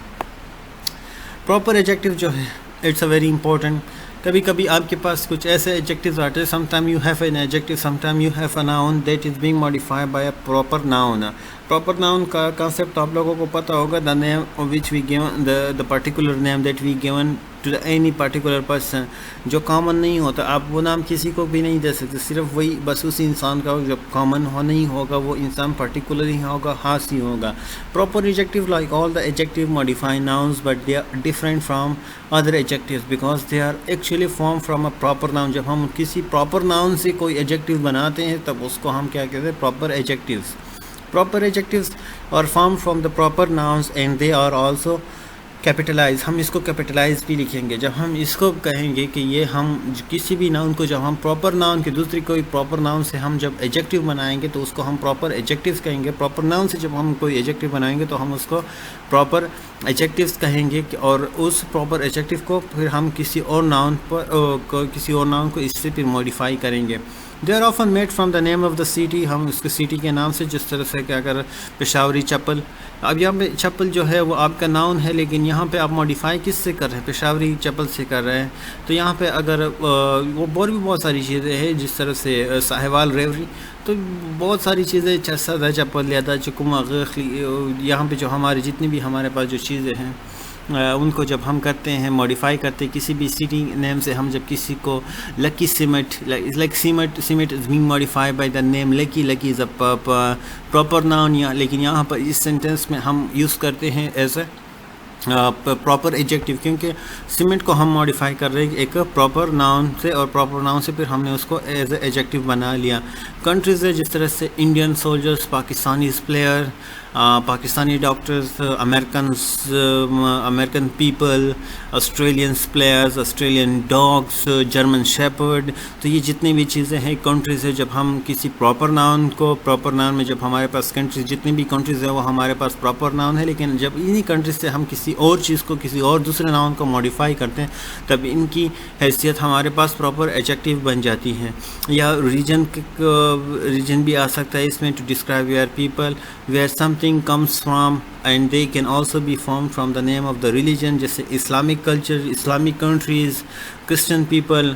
प्रॉपर एडजेक्टिव जो है इट्स अ वेरी इंपॉर्टेंट। कभी कभी आपके पास कुछ ऐसे एडजेक्टिव्स आते हैं, sometime you have an adjective, sometime you have a noun that is being modified by a proper noun. Proper noun का कॉन्सेप्ट आप लोगों को पता होगा, the name which we given, the particular name that we given to any particular person, जो common नहीं होता। आप वो नाम किसी को भी नहीं दे सकते, सिर्फ वही बस उसी इंसान का जब कॉमन हो नहीं होगा, वो इंसान पर्टिकुलर ही होगा, खास ही होगा। Proper adjective like all the adjective modify nouns but they are different from other adjectives because they are actually form from a proper noun. जब हम किसी प्रॉपर नाउन से कोई एडजेक्टिव बनाते हैं तब उसको हम क्या कहते हैं, proper adjectives. Proper adjectives are formed from the proper nouns and they are also capitalize. हम इसको कैपिटलाइज भी लिखेंगे। जब हम इसको कहेंगे कि ये हम किसी भी नाउन को जब हम प्रॉपर नाउन के दूसरी कोई प्रॉपर नाउन से हम जब एडजेक्टिव बनाएंगे तो उसको हम प्रॉपर एडजेक्टिव्स कहेंगे। प्रॉपर नाउन से जब हम कोई एडजेक्टिव बनाएंगे तो हम उसको प्रॉपर एडजेक्टिव्स कहेंगे और उस प्रॉपर एडजेक्टिव को फिर हम किसी और नाउन को इससे फिर मॉडिफाई करेंगे। They are often made from the name of the city, हम उसके सिटी के नाम से, जिस तरह से क्या कर पेशावरी चप्पल। अब यहाँ पे चप्पल जो है वो आपका नाउन है, लेकिन यहाँ पे आप मॉडिफाई किस से कर रहे हैं, पेशावरी चप्पल से कर रहे हैं। तो यहाँ पे अगर वो और भी बहुत सारी चीज़ें हैं, जिस तरह से साहिवाल रेवरी, तो बहुत सारी चीज़ें, सदा चप्पल, लियादा चुकुमा, यहाँ पे जो हमारे जितनी भी हमारे पास जो चीज़ें हैं उनको जब हम करते हैं मॉडिफाई करते हैं किसी भी सिटी नेम से। हम जब किसी को lucky cement, like cement is being modified by the name lucky is a proper noun, लेकिन यहाँ पर इस सेंटेंस में हम यूज़ करते हैं एज ए प्रॉपर एडजेक्टिव, क्योंकि सीमेंट को हम मॉडिफाई कर रहे हैं एक प्रॉपर नाउन से और प्रॉपर नाउन से फिर हमने उसको एज ए एडजेक्टिव बना लिया। कंट्रीज़ है जिस तरह से Indian soldiers, Pakistani player, Pakistani doctors, American people, Australians players, Australian dogs, German shepherd. तो ये जितनी भी चीज़ें हैं कंट्रीज़ है, जब हम किसी प्रॉपर नाउन को, प्रॉपर नाउन में जब हमारे पास कंट्रीज जितनी भी कंट्रीज़ है वो हमारे पास प्रॉपर नाउन है, लेकिन जब इन्हीं कंट्रीज से हम किसी और चीज़ को, किसी और दूसरे नाउन को मॉडिफाई करते हैं तब इनकी हैसियत हमारे पास प्रॉपर एडजेक्टिव बन जाती है। या रीजन भी आ सकता है इसमें, to describe where people, where something comes from, and they can also be formed from the name of the religion, जैसे Islamic culture, Islamic countries, Christian people,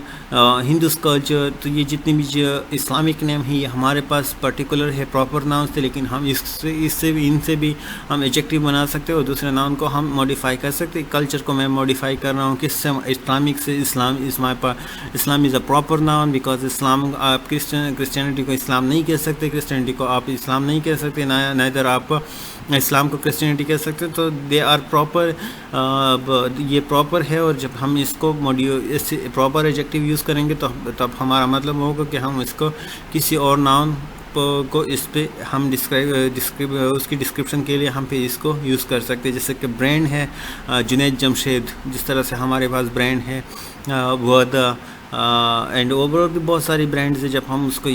Hindus culture. तो ये जितनी भी जो इस्लामिक नेम है ये हमारे पास पर्टिकुलर है प्रॉपर नाउन से, लेकिन हम इनसे भी हम एडजेक्टिव बना सकते हैं और दूसरे नाउन को हम मॉडिफाई कर सकते हैं। कल्चर को मैं मॉडिफाई कर रहा हूँ किससे, इस्लामिक से। Islam is a proper noun because Islam, आप क्रिश्चियनिटी को इस्लाम नहीं कह सकते, क्रिश्चियनिटी को आप इस्लाम नहीं कह सकते, ना इधर आप इस्लाम को क्रिश्चियनिटी कह सकते हैं। तो दे आर प्रॉपर, ये प्रॉपर है। और जब हम इसको प्रॉपर एडजेक्टिव यूज़ करेंगे तो तब हमारा मतलब होगा कि हम इसको किसी और नाउन को इस पे हम उसकी डिस्क्रिप्शन के लिए हम पे इसको यूज़ कर सकते हैं। जैसे कि ब्रांड है जुनैद जमशेद, जिस तरह से हमारे पास ब्रांड है वर्दा, एंड ओवरऑल भी बहुत सारी ब्रांड्स है। जब हम उसको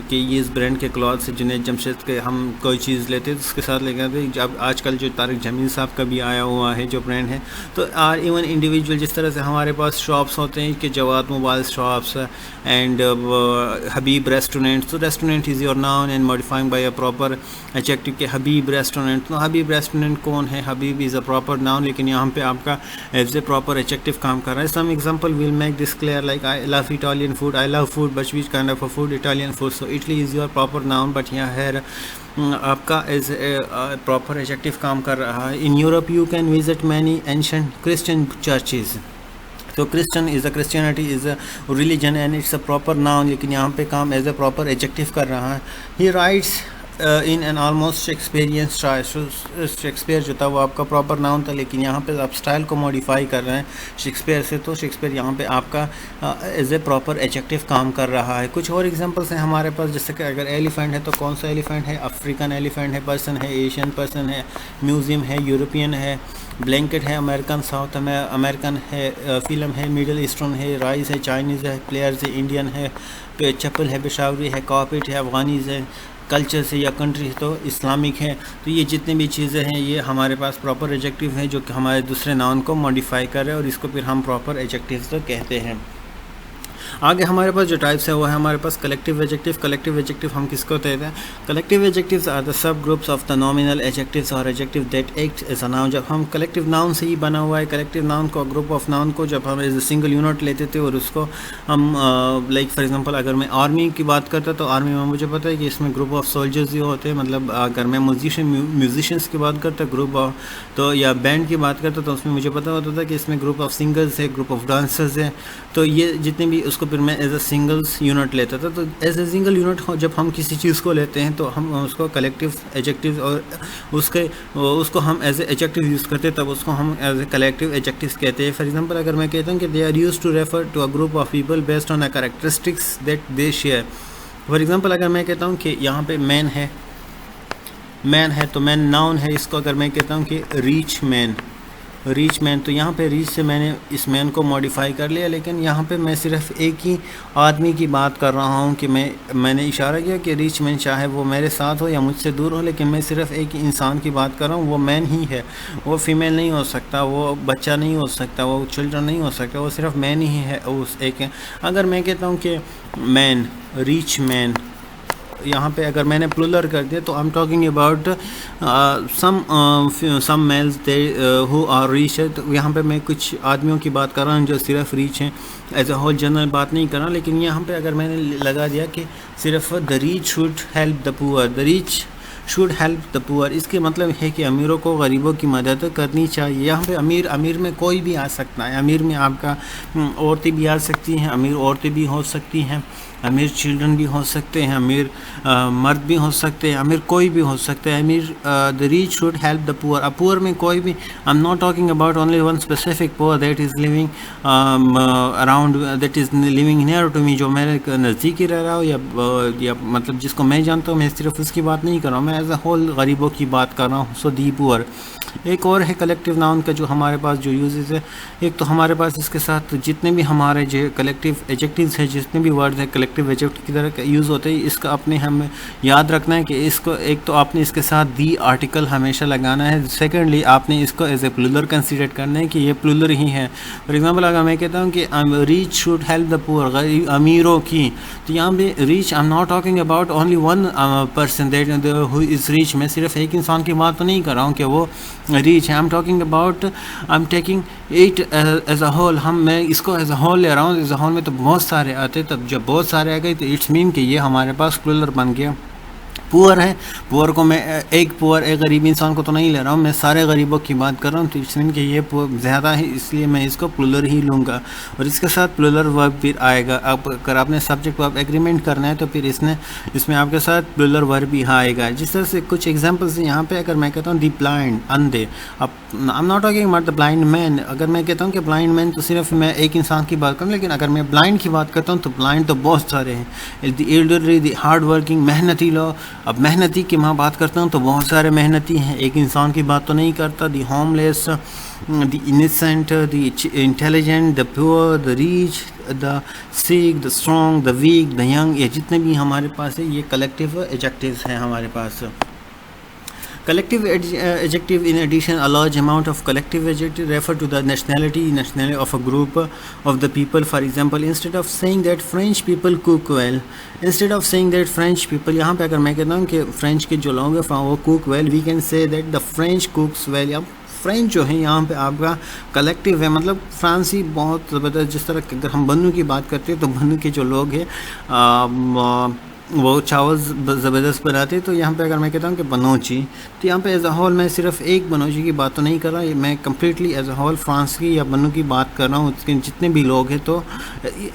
कि ये इस ब्रांड के क्लॉथ से जुनैद जमशेद के हम कोई चीज़ लेते हैं तो उसके साथ लेके आते हैं। जब आजकल जो तारिक जमील साहब का भी आया हुआ है जो ब्रांड है, तो आर इवन इंडिविजुअल, जिस तरह से हमारे पास शॉप्स होते हैं कि Jawad mobile shops and Habib restaurant. तो restaurant is your noun and modifying by a proper adjective के हबीब रेस्टोरेंट। तो हबीब रेस्टोरेंट कौन है, Habib is a proper noun, लेकिन यहाँ पे आपका एज ए प्रॉपर एडजेक्टिव काम कर रहा है। Some example will make this clear, like I love Italian food, I love food, but which kind of a food? Italian food. So Italy is your proper noun, but here आपका as proper adjective काम कर रहा है। In Europe you can visit many ancient Christian churches. तो Christian is a, Christianity is a religion and it's a proper noun, लेकिन यहाँ पे काम एज ए प्रॉपर एडजेक्टिव कर रहा है। ही rights in an almost Shakespearean style. Shakespeare जो था वो आपका प्रॉपर नाउन था, लेकिन यहाँ पे आप स्टाइल को मॉडिफाई कर रहे हैं शेक्सपियर से, तो शेक्सपियर यहाँ पे आपका एज ए प्रॉपर एडजेक्टिव काम कर रहा है। कुछ और एग्जांपल्स हैं हमारे पास, जैसे कि अगर एलिफेंट है तो कौन सा एलिफेंट है, अफ्रीकन एलिफेंट है, पर्सन है, एशियन पर्सन है, म्यूज़ियम है, यूरोपियन है, ब्लैंकेट है, अमेरिकन, साउथ अमेरिकन है, फिल्म है, मिडल ईस्टर्न है, राइस है, चाइनीज़ है, प्लेयर्स है, इंडियन है, चप्पल है, पेशावरी है, कॉपीट है, अफगानीज़ है, कल्चर से या कंट्री तो इस्लामिक है। तो ये जितनी भी चीज़ें हैं ये हमारे पास प्रॉपर एडजेक्टिव हैं जो कि हमारे दूसरे नाउन को मॉडिफाई कर रहे हैं, और इसको फिर हम प्रॉपर एडजेक्टिव तो कहते हैं। आगे हमारे पास जो टाइप्स है वो है हमारे पास कलेक्टिव एडजेक्टिव। कलेक्टिव एडजेक्टिव हम किसको कहते हैं? Collective adjectives are the sub groups of the nominal adjectives और adjective that act as a noun. जब हम कलेक्टिव नाउन से ही बना हुआ है, कलेक्टिव नाउन को ग्रुप ऑफ नाउन को जब हम एज अ सिंगल यूनिट लेते थे और उसको हम लाइक फॉर एग्जांपल अगर मैं आर्मी की बात करता तो आर्मी में मुझे पता है कि इसमें ग्रुप ऑफ सोल्जर्स ही होते हैं। मतलब अगर मैं म्यूजिशियंस की बात करता ग्रुप ऑफ तो या बैंड की बात करता तो उसमें मुझे पता होता था कि इसमें ग्रुप ऑफ सिंगर्स है, ग्रुप ऑफ डांसर्स है। तो ये जितने भी उसको फिर मैं एज अ सिंगल्स यूनिट लेता था। तो एज ए सिंगल यूनिट जब हम किसी चीज़ को लेते हैं तो हम उसको कलेक्टिव एडजेक्टिव और उसको हम एज ए एडजेक्टिव यूज़ करते हैं, तब उसको हम एज ए कलेक्टिव एडजेक्टिव्स कहते हैं। फॉर एग्जांपल अगर मैं कहता हूँ कि they are used to refer to a group of people based on a characteristics that they share. For example अगर मैं कहता हूँ कि यहाँ पे मैन है तो मैन नाउन है। इसको अगर मैं कहता हूँ कि रिच मैन, तो यहाँ पे रीच से मैंने इस मैन को मॉडिफाई कर लिया, लेकिन यहाँ पे मैं सिर्फ एक ही आदमी की बात कर रहा हूँ कि मैंने इशारा किया कि रिच मैन, चाहे वो मेरे साथ हो या मुझसे दूर हो, लेकिन मैं सिर्फ एक ही इंसान की बात कर रहा हूँ। वो मैन ही है, वो फीमेल नहीं हो सकता, वो बच्चा नहीं हो सकता, वो चिल्ड्रन नहीं हो सकता, वो सिर्फ मैन ही है उस एक है। अगर मैं कहता हूँ कि मैन, रिच मैन, यहाँ पे अगर मैंने प्लूरल कर दिया तो I am talking about some males they who are rich है। तो यहाँ पे मैं कुछ आदमियों की बात कर रहा हूँ जो सिर्फ रिच हैं, एज अ होल जनरल बात नहीं कर रहा। लेकिन यहाँ पे अगर मैंने लगा दिया कि सिर्फ the rich should help the poor, the rich should help the poor, इसके मतलब है कि अमीरों को गरीबों की मदद करनी चाहिए। यहाँ पे अमीर में कोई भी आ सकता है। अमीर में आपका औरतें भी आ सकती हैं, अमीर औरतें भी हो सकती हैं, अमीर चिल्ड्रन भी हो सकते हैं, अमीर मर्द भी हो सकते हैं, अमीर कोई भी हो सकता है। अमीर the rich should help the poor. अब पुअर में कोई भी, I am not talking about only one specific poor that is living around, that is living near to me, जो मेरे नज़दीक ही रह रहा हो या मतलब जिसको मैं जानता हूँ, मैं सिर्फ उसकी बात नहीं कर रहा हूँ, मैं एज अ होल गरीबों की बात कर रहा हूँ। सो दी पुअर। एक और है कलेक्टिव नाउन का जो हमारे पास जो यूजेस है। एक तो हमारे पास इसके साथ जितने भी हमारे जो कलेक्टिव एडजेक्टिव्स हैं, जितने भी वर्ड्स हैं कलेक्टिव एडजेक्टिव की तरह यूज़ होते हैं, इसका अपने हमें याद रखना है कि इसको एक तो आपने इसके साथ दी आर्टिकल हमेशा लगाना है। सेकेंडली आपने इसको एज ए प्लूरल कंसीडर करना है कि ये प्लूरल ही है। फॉर एग्जांपल अगर मैं कहता हूँ कि rich should help the poor, अमीरों की, तो यहाँ पे rich I am not talking about only one person that who is rich. मैं सिर्फ एक इंसान की बात तो नहीं कर रहा हूँ कि वो रिच है। I am talking about, I am taking it as a whole. मैं इसको एज अ होल ले रहा हूँ। एज अ होल में तो बहुत सारे आते, तब जब बहुत सारे आ गए तो इट्स मीन कि ये हमारे पास प्लूरल बन गया। पुअर है, पुअर को मैं एक गरीब इंसान को तो नहीं ले रहा हूँ, मैं सारे गरीबों की बात कर रहा हूँ। तो इट्स मीन कि ये ज़्यादा है, इसलिए मैं इसको प्लूरल ही लूँगा और इसके साथ प्लूरल वर्ब फिर आएगा। अब अगर आपने सब्जेक्ट वर्ब एग्रीमेंट करना है तो फिर इसमें आपके साथ प्लूरल वर्ब भी आएगा। जिस तरह से कुछ एग्जांपल्स यहाँ पे अगर मैं कहता हूँ दी ब्लाइंड, अंधे, अब आई am not talking about the blind man. अगर मैं कहता हूँ कि ब्लाइंड मैन तो सिर्फ मैं एक इंसान की बात करूँ, लेकिन अगर मैं ब्लाइंड की बात करता हूँ तो ब्लाइंड तो बहुत सारे हैं। The elderly, the hard working, मेहनती लोग। अब मेहनती की मैं बात करता हूँ तो बहुत सारे मेहनती हैं, एक इंसान की बात तो नहीं करता। The homeless, the innocent, the intelligent, the pure, the rich, the sick, the strong, the weak, the young, ये जितने भी हमारे पास है ये कलेक्टिव एडजेक्टिव्स हैं हमारे पास। Collective adjective, in addition, a large amount of collective adjective refer to the nationality of a group of the people. For example, instead of saying that French people cook well, instead of saying that French people, यहाँ पे अगर मैं कहता हूँ कि French के जो लोग हैं वो cook well, we can say that the French cooks well। या फ्रेंच जो है यहाँ पे आपका कलेक्टिव है, मतलब फ्रांसी बहुत ज़बरदस्त। जिस तरह अगर हम बन्नू की बात करते हैं तो बन्नू के जो लोग हैं वो चावल ज़बरदस्त बनाते हैं। तो यहाँ पे अगर मैं कहता हूँ कि बनोची, तो यहाँ पे एज अ होल मैं सिर्फ एक बनोची की बात तो नहीं कर रहा, मैं completely as a whole France की या बन्नू की बात कर रहा हूँ, उसके जितने भी लोग हैं। तो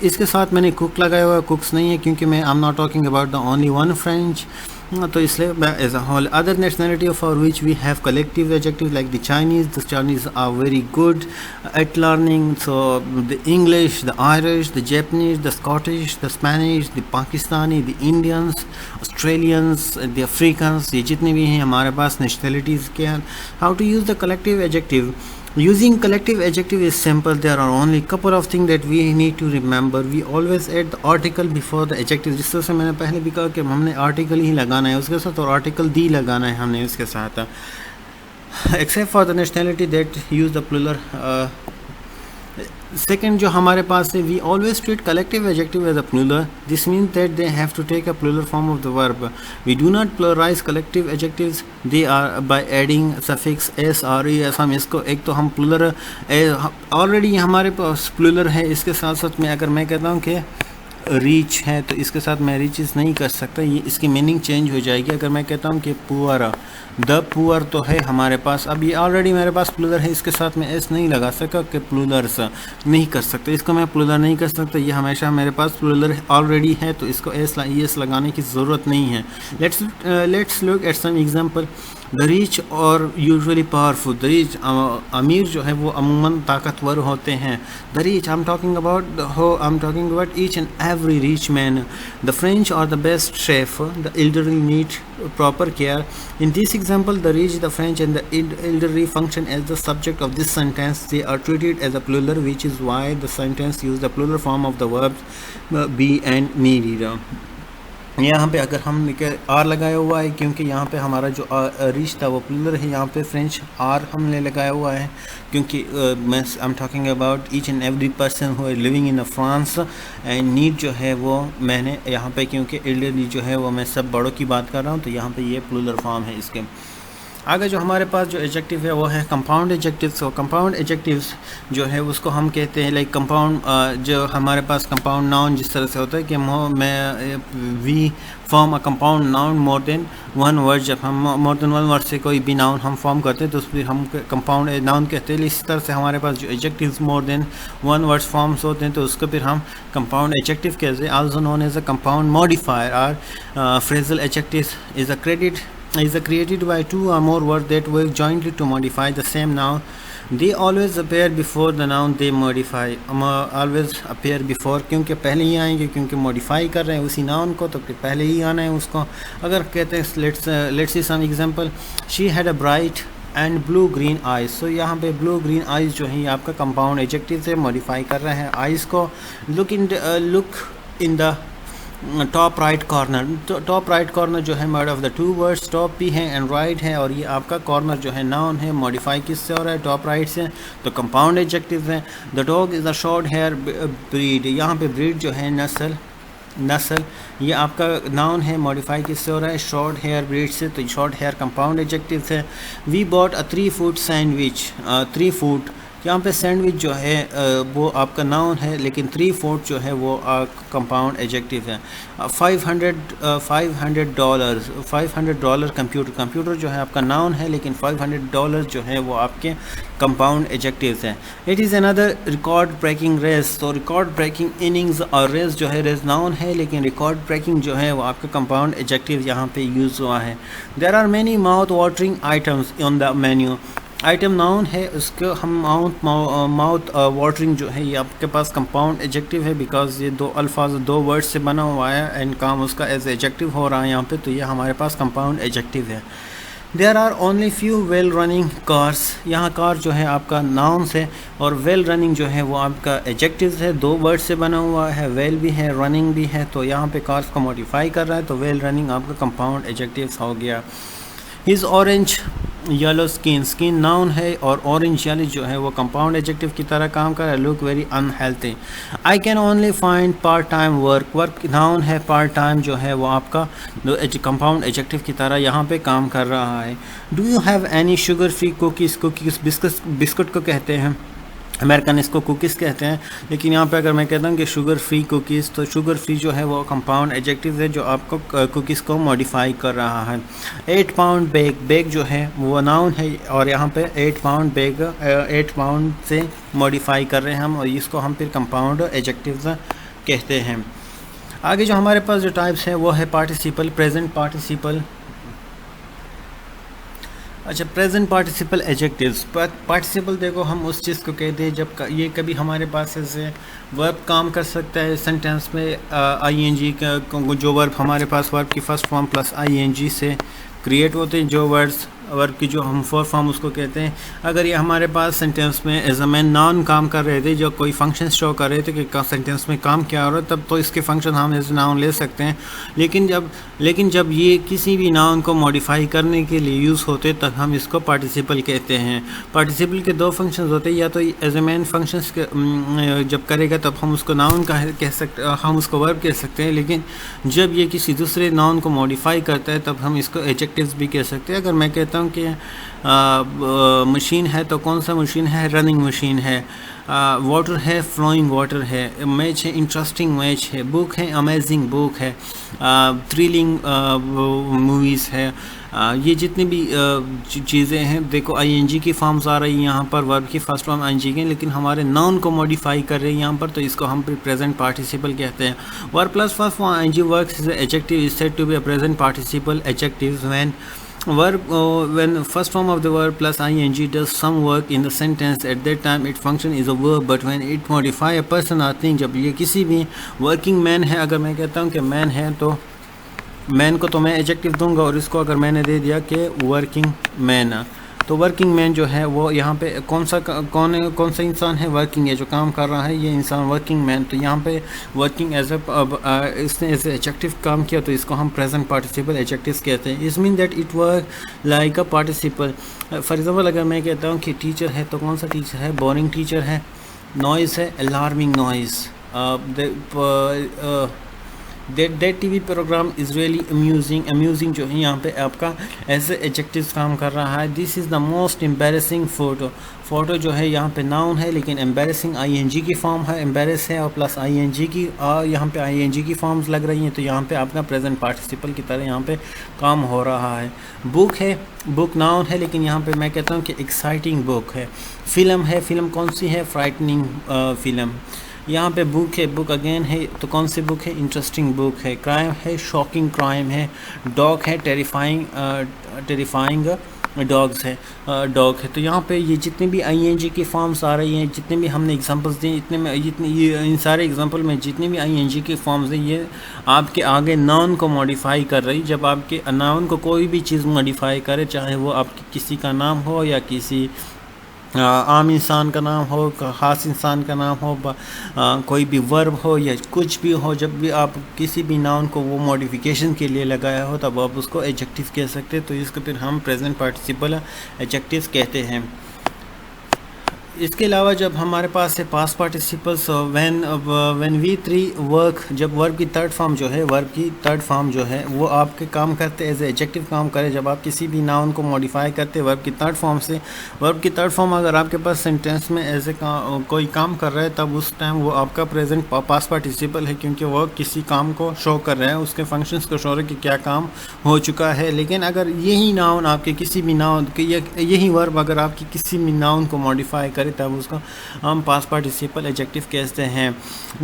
इसके साथ मैंने कुक लगाया हुआ, कुक्स नहीं है, क्योंकि मैं I am not talking about the only one French. तो इसलिए as a whole other nationality for which we have collective adjective like the Chinese are very good at learning, so the English, the Irish, the Japanese, the Scottish, the Spanish, the Pakistani, the Indians, Australians, the Africans, ये जितने भी हैं हमारे पास nationalities के हैं. How to use the collective adjective? Using collective adjective is simple. There are only couple of things that we need to remember. We always add the article before the adjective. जिस तरह से मैंने पहले भी कहा कि हमने article ही लगाना है उसके साथ और article दी लगाना है हमने उसके साथ, except for the nationality that use the plural. Second जो हमारे पास है, we always treat collective adjective as a plural. This means that they have to take a plural form of the verb. We do not pluralize collective adjectives. They are by adding suffix s or es. हम इसको एक तो हम plural already हमारे पास plural है, इसके साथ साथ में अगर मैं कहता हूँ कि रीच है तो इसके साथ मैं रीचेस नहीं कर सकता, ये इसकी मीनिंग चेंज हो जाएगी. अगर मैं कहता हूँ कि पुअर, द पुअर तो है हमारे पास, अब ये ऑलरेडी मेरे पास प्लूरल है, इसके साथ मैं एस नहीं लगा सका कि प्लूरल्स नहीं कर सकते, इसको मैं प्लूरल नहीं कर सकता, ये हमेशा मेरे पास प्लूरल ऑलरेडी है तो इसको एस लगाने की ज़रूरत नहीं है. Let's look at some example. The rich are usually powerful. The rich अमीर जो है वो अमूमन ताकतवर होते हैं. The rich I am talking about each and every rich man. The French are the best chef. The elderly need proper care. In this example, the rich, the French, and the elderly function as the subject of this sentence. They are treated as a plural, which is why the sentence use the plural form of the verbs be and need. यहाँ पे अगर हम are लगाया हुआ है क्योंकि यहाँ पे हमारा जो रिच था वो प्लूरल है. यहाँ पे फ्रेंच आर हमने लगाया हुआ है क्योंकि मैं I am talking about each and every person who is living in France. And need जो है वो मैंने यहाँ पे क्योंकि एल्डरली जो है वो मैं सब बड़ों की बात कर रहा हूँ तो यहाँ पे ये प्लूरल फॉर्म है. इसके आगे जो हमारे पास जो एडजेक्टिव है वो है कंपाउंड एडजेक्टिव्स. और कंपाउंड एडजेक्टिव्स जो है उसको हम कहते हैं लाइक कंपाउंड, जो हमारे पास कंपाउंड नाउन जिस तरह से होता है कि we form a compound noun more than one word. जब हम मोर देन वन वर्ड से कोई भी नाउन हम फॉर्म करते हैं तो उसमें हम कंपाउंड नाउन कहते हैं. इसी तरह से हमारे पास जो एडजेक्टिव्स मोर देन वन वर्ड्स फॉर्म्स होते हैं तो उसको फिर हम कंपाउंड एडजेक्टिव कहते हैं. Also known as a compound modifier. और phrasal adjective is created by two or more words that work jointly to modify the same noun. They always appear before the noun they modify. Always appear before क्योंकि पहले ही आएंगे, क्योंकि modify कर रहे हैं उसी noun को तो पहले ही आना है उसको. अगर कहते हैं let's see some example. She had a bright and blue green eyes. So यहाँ पे blue green eyes जो है ये आपका कंपाउंड एडजेक्टिव से मॉडिफाई कर रहे हैं आइज़ को. Look in the top right corner. तो टॉप राइट कॉर्नर जो है made of the two words, top भी है एंड राइट है, और ये आपका कॉर्नर जो है नाउन है. मॉडिफाई किससे हो रहा है? टॉप राइट से. तो कंपाउंड एडजेक्टिव है. The dog is a short hair breed. यहाँ पे ब्रीड जो है नस्ल ये आपका नाउन है. मॉडिफाई किससे हो रहा है? शॉर्ट हेयर ब्रीड से. तो शॉर्ट हेयर कंपाउंड एडजेक्टिव है. We bought a 3 foot sandwich. 3 foot यहाँ पे सैंडविच जो है वो आपका नाउन है, लेकिन 3 फूट जो है वो कंपाउंड एडजेक्टिव है. $500 कंप्यूटर जो है आपका नाउन है, लेकिन $500 जो है वो आपके कंपाउंड एडजेक्टिव है. It is another record breaking race. तो रिकॉर्ड ब्रेकिंग इनिंग्स और रेस जो है रेस नाउन है, लेकिन रिकॉर्ड ब्रेकिंग जो है वो आपका कंपाउंड एडजेक्टिव यहाँ पे यूज़ हुआ है. There are many mouth watering items on the menu. Item noun है, उसको हम माउथ वाटरिंग जो है ये आपके पास कंपाउंड एडजेक्टिव है, बिकॉज ये 2 अल्फाज 2 वर्ड से बना हुआ है एंड काम उसका एज एडजेक्टिव हो रहा है यहाँ पे, तो ये हमारे पास कंपाउंड एडजेक्टिव है. There are only few well running cars. यहाँ कार जो है आपका नाउन है और वेल रनिंग जो है वो आपका एडजेक्टिव है. 2 वर्ड से बना हुआ है, वेल भी है रनिंग भी है, तो यहाँ पे कार्स को मॉडिफाई कर रहा है, तो वेल रनिंग आपका कंपाउंड एडजेक्टिव हो गया. His orange yellow skin noun है और ऑरेंज येलो जो है वो कंपाउंड एडजेक्टिव की तरह काम कर रहा है. Look very unhealthy. I can only find part time work noun है, पार्ट टाइम जो है वो आपका कंपाउंड एडजेक्टिव की तरह यहाँ पे काम कर रहा है. Do you have any sugar free cookies. Cookies biscuit को कहते हैं, अमेरिकन इसको कुकीज़ कहते हैं, लेकिन यहाँ पे अगर मैं कहता हूँ कि शुगर फ्री कुकीज़, तो शुगर फ्री जो है वो कंपाउंड एडजेक्टिव है जो आपको कुकीज़ को मॉडिफाई कर रहा है. 8 पाउंड बैग जो है वो नाउन है और यहाँ पे 8 पाउंड बैग 8 पाउंड से मॉडिफाई कर रहे हैं हम, और इसको हम फिर कंपाउंड एडजेक्टिव कहते हैं. आगे जो हमारे पास जो टाइप्स हैं वो है पार्टिसिपल, प्रेजेंट पार्टिसिपल। अच्छा, प्रेजेंट पार्टिसिपल एडजेक्टिव्स। पार्टिसिपल देखो हम उस चीज़ को कहते हैं जब ये कभी हमारे पास ऐसे वर्ब काम कर सकता है सेंटेंस में, आईएनजी का जो वर्ब हमारे पास वर्ब की फर्स्ट फॉर्म प्लस आईएनजी से क्रिएट होते हैं, जो वर्ड्स वर्ब की जो हम फोर फॉर्म उसको कहते हैं। अगर ये हमारे पास सेंटेंस में एज अ मैन नाउन काम कर रहे थे, जो कोई फंक्शन शो कर रहे थे कि सेंटेंस में काम क्या हो रहा है, तब तो इसके फंक्शन हम एज नाउन ले सकते हैं। लेकिन जब ये किसी भी नाउन को मॉडिफाई करने के लिए यूज़ होते तब हम इसको पार्टिसिपल कहते हैं। पार्टिसिपल के दो फंक्शंस होते हैं, या तो एज अ मैन फंक्शंस जब करेगा तब हम उसको नाउन कह सकते, हम उसको वर्ब कह सकते हैं। लेकिन जब ये किसी दूसरे नाउन को मॉडिफाई करता है तब हम इसको एडजेक्टिव्स भी कह सकते हैं। अगर मैं कहता हूँ कि मशीन है तो कौन सा मशीन है, रनिंग मशीन है। वाटर है, फ्लोइंग वाटर है। मैच है, इंटरेस्टिंग मैच है। बुक है, अमेजिंग बुक है। थ्रिलिंग मूवीज़ है। ये जितनी भी चीज़ें हैं, देखो आईएनजी की फॉर्म्स आ रही है यहाँ पर, वर्ब की फर्स्ट फॉर्म आईएनजी की, लेकिन हमारे नाउन को मॉडिफाई कर रहे हैं यहाँ पर, तो इसको हम प्रेजेंट पार्टिसिपल कहते हैं। Verb plus first form ING works as adjective is said to be a present participle adjective when first form of the verb plus ing does some work in the sentence, at that time it function is a verb, but when it modify a person or thing, जब ये किसी भी working man है, अगर मैं कहता हूँ कि man है तो मैन को तो मैं एडजेक्टिव दूंगा, और इसको अगर मैंने दे दिया कि वर्किंग मैन, तो वर्किंग मैन जो है वो यहाँ पे कौन सा इंसान है, वर्किंग है, जो काम कर रहा है ये इंसान वर्किंग मैन। तो यहाँ पे वर्किंग एज इसने एज एडजेक्टिव काम किया, तो इसको हम प्रेजेंट पार्टिसिपल एडजेक्टिव कहते हैं। इस mean that it work like a participle. For example अगर मैं कहता हूँ कि टीचर है तो कौन सा टीचर है, बोरिंग टीचर है। नॉइज़ है, alarming noise. That TV programme is really amusing जो है यहाँ पे आपका ऐसे एडजेक्टिव काम कर रहा है। This is the most embarrassing photo जो है यहाँ पे नाउन है, लेकिन एम्बेरसिंग आईएनजी की फॉर्म है, एम्बेरस है और प्लस आईएनजी की, और यहाँ पे आईएनजी की फॉर्म्स लग रही हैं, तो यहाँ पे आपका प्रेजेंट पार्टिसिपल की तरह यहाँ पे काम हो रहा है। बुक है, बुक नाउन है, लेकिन यहाँ पे मैं कहता हूँ कि एक्साइटिंग बुक है। फिल्म है, फिल्म कौन सी है, फ्राइटनिंग फिल्म। यहाँ पे बुक है, बुक अगेन है, तो कौन सी बुक है, इंटरेस्टिंग बुक है। क्राइम है, शॉकिंग क्राइम है। डॉग है, टेरिफाइंग डॉग्स है, डॉग है। तो यहाँ पे ये जितनी भी आईएनजी की फॉर्म्स आ रही हैं, जितने भी हमने एग्जांपल्स दिए, इन सारे एग्जांपल में जितनी भी आईएनजी की फॉर्म्स हैं, ये आपके आगे नाउन को मॉडिफाई कर रही। जब आपके नाउन को कोई भी चीज़ मॉडिफाई करे, चाहे वो आपकी किसी का नाम हो या किसी आम इंसान का नाम हो, ख़ास इंसान का नाम हो, कोई भी वर्ब हो या कुछ भी हो, जब भी आप किसी भी नाउन को वो मॉडिफिकेशन के लिए लगाया हो, तब आप उसको एडजेक्टिव कह सकते हैं। तो इसको फिर हम प्रेजेंट पार्टिसिपल एडजेक्टिव कहते हैं। इसके अलावा जब हमारे पास है past participles, when we three work, जब वर्ब की थर्ड फॉर्म जो है वो आपके काम करते एज एडजेक्टिव काम करे। जब आप किसी भी नाउन को मॉडिफाई करते वर्ब की थर्ड फॉर्म से, वर्ब की थर्ड फॉर्म अगर आपके पास सेंटेंस में एज ए कोई काम कर रहा है, तब उस टाइम वो आपका प्रेजेंट पास्ट पार्टिसिपल है, क्योंकि वो किसी काम को शो कर रहा है, उसके फंक्शंस को शो रहा है कि क्या काम हो चुका है। लेकिन अगर यही नाउन आपके किसी भी नाउन यही वर्ब अगर आपकी किसी भी नाउन को मॉडिफाई करे, तब उसको हम पास्ट पार्टिसिपल एडजेक्टिव कहते हैं।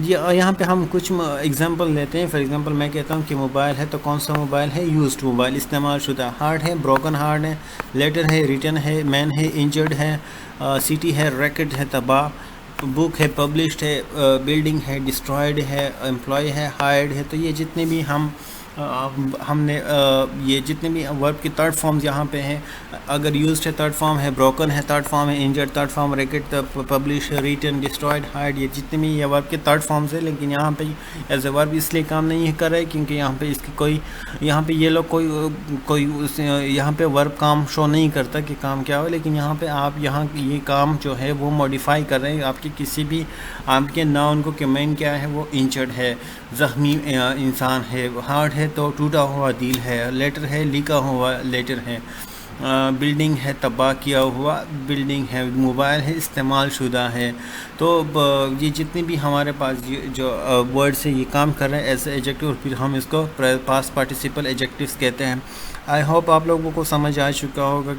यहाँ पे हम कुछ एग्जांपल लेते हैं। फॉर एग्जांपल मैं कहता हूँ कि मोबाइल है, तो कौन सा मोबाइल है, यूज्ड मोबाइल, इस्तेमाल शुदा। हार्ड है, ब्रोकन हार्ड है। लेटर है, रिटन है। मैन है, इंजर्ड है। सिटी है, रैकेट है, तबाह। बुक है, पब्लिश्ड है। बिल्डिंग है, डिस्ट्रॉयड है। एम्प्लॉय है, हायर्ड है। तो ये जितने भी हमने ये जितने भी वर्ब की थर्ड फॉर्म्स यहाँ पे हैं, अगर यूज्ड है थर्ड फॉर्म है, ब्रोकन है थर्ड फॉर्म है, injured third form, racket, publish, written, destroyed, hide, ये जितने भी ये वर्ब के थर्ड फॉर्म्स है। लेकिन यहाँ पे एज ए वर्ब इसलिए काम नहीं कर रहे क्योंकि यहाँ पे इसकी कोई यहाँ पे ये लोग कोई यहाँ पे वर्ब काम शो नहीं करता कि काम क्या हो। लेकिन यहाँ पे आप ये काम जो है वो मॉडिफाई कर रहे हैं आपके किसी भी आपके नाउन को, कि मैन क्या है, वो इंजर्ड है, ज़ख्मी इंसान है। हार्ड है तो टूटा हुआ दिल है। लेटर है, लिखा हुआ लेटर है। बिल्डिंग है तबाह किया हुआ, बिल्डिंग है, मोबाइल है इस्तेमाल शुदा है। तो ये जितने भी हमारे पास जो वर्ड से ये काम कर रहे हैं एज एडजेक्टिव, और फिर हम इसको पास्ट पार्टिसिपल एडजेक्टिव्स कहते हैं। आई होप आप लोगों को समझ आ चुका होगा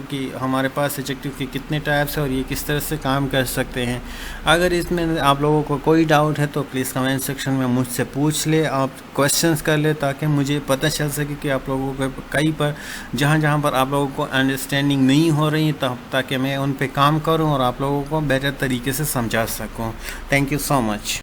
कि हमारे पास एडजेक्टिव के कितने टाइप्स हैं और ये किस तरह से काम कर सकते हैं। अगर इसमें आप लोगों को कोई डाउट है तो प्लीज़ कमेंट सेक्शन में मुझसे पूछ ले, आप क्वेश्चंस कर ले, ताकि मुझे पता चल सके कि आप लोगों को कहीं पर जहाँ पर आप लोगों को अंडरस्टैंडिंग नहीं हो रही है, ताकि मैं उन पे काम करूँ और आप लोगों को बेहतर तरीके से समझा सकूँ। Thank you so much.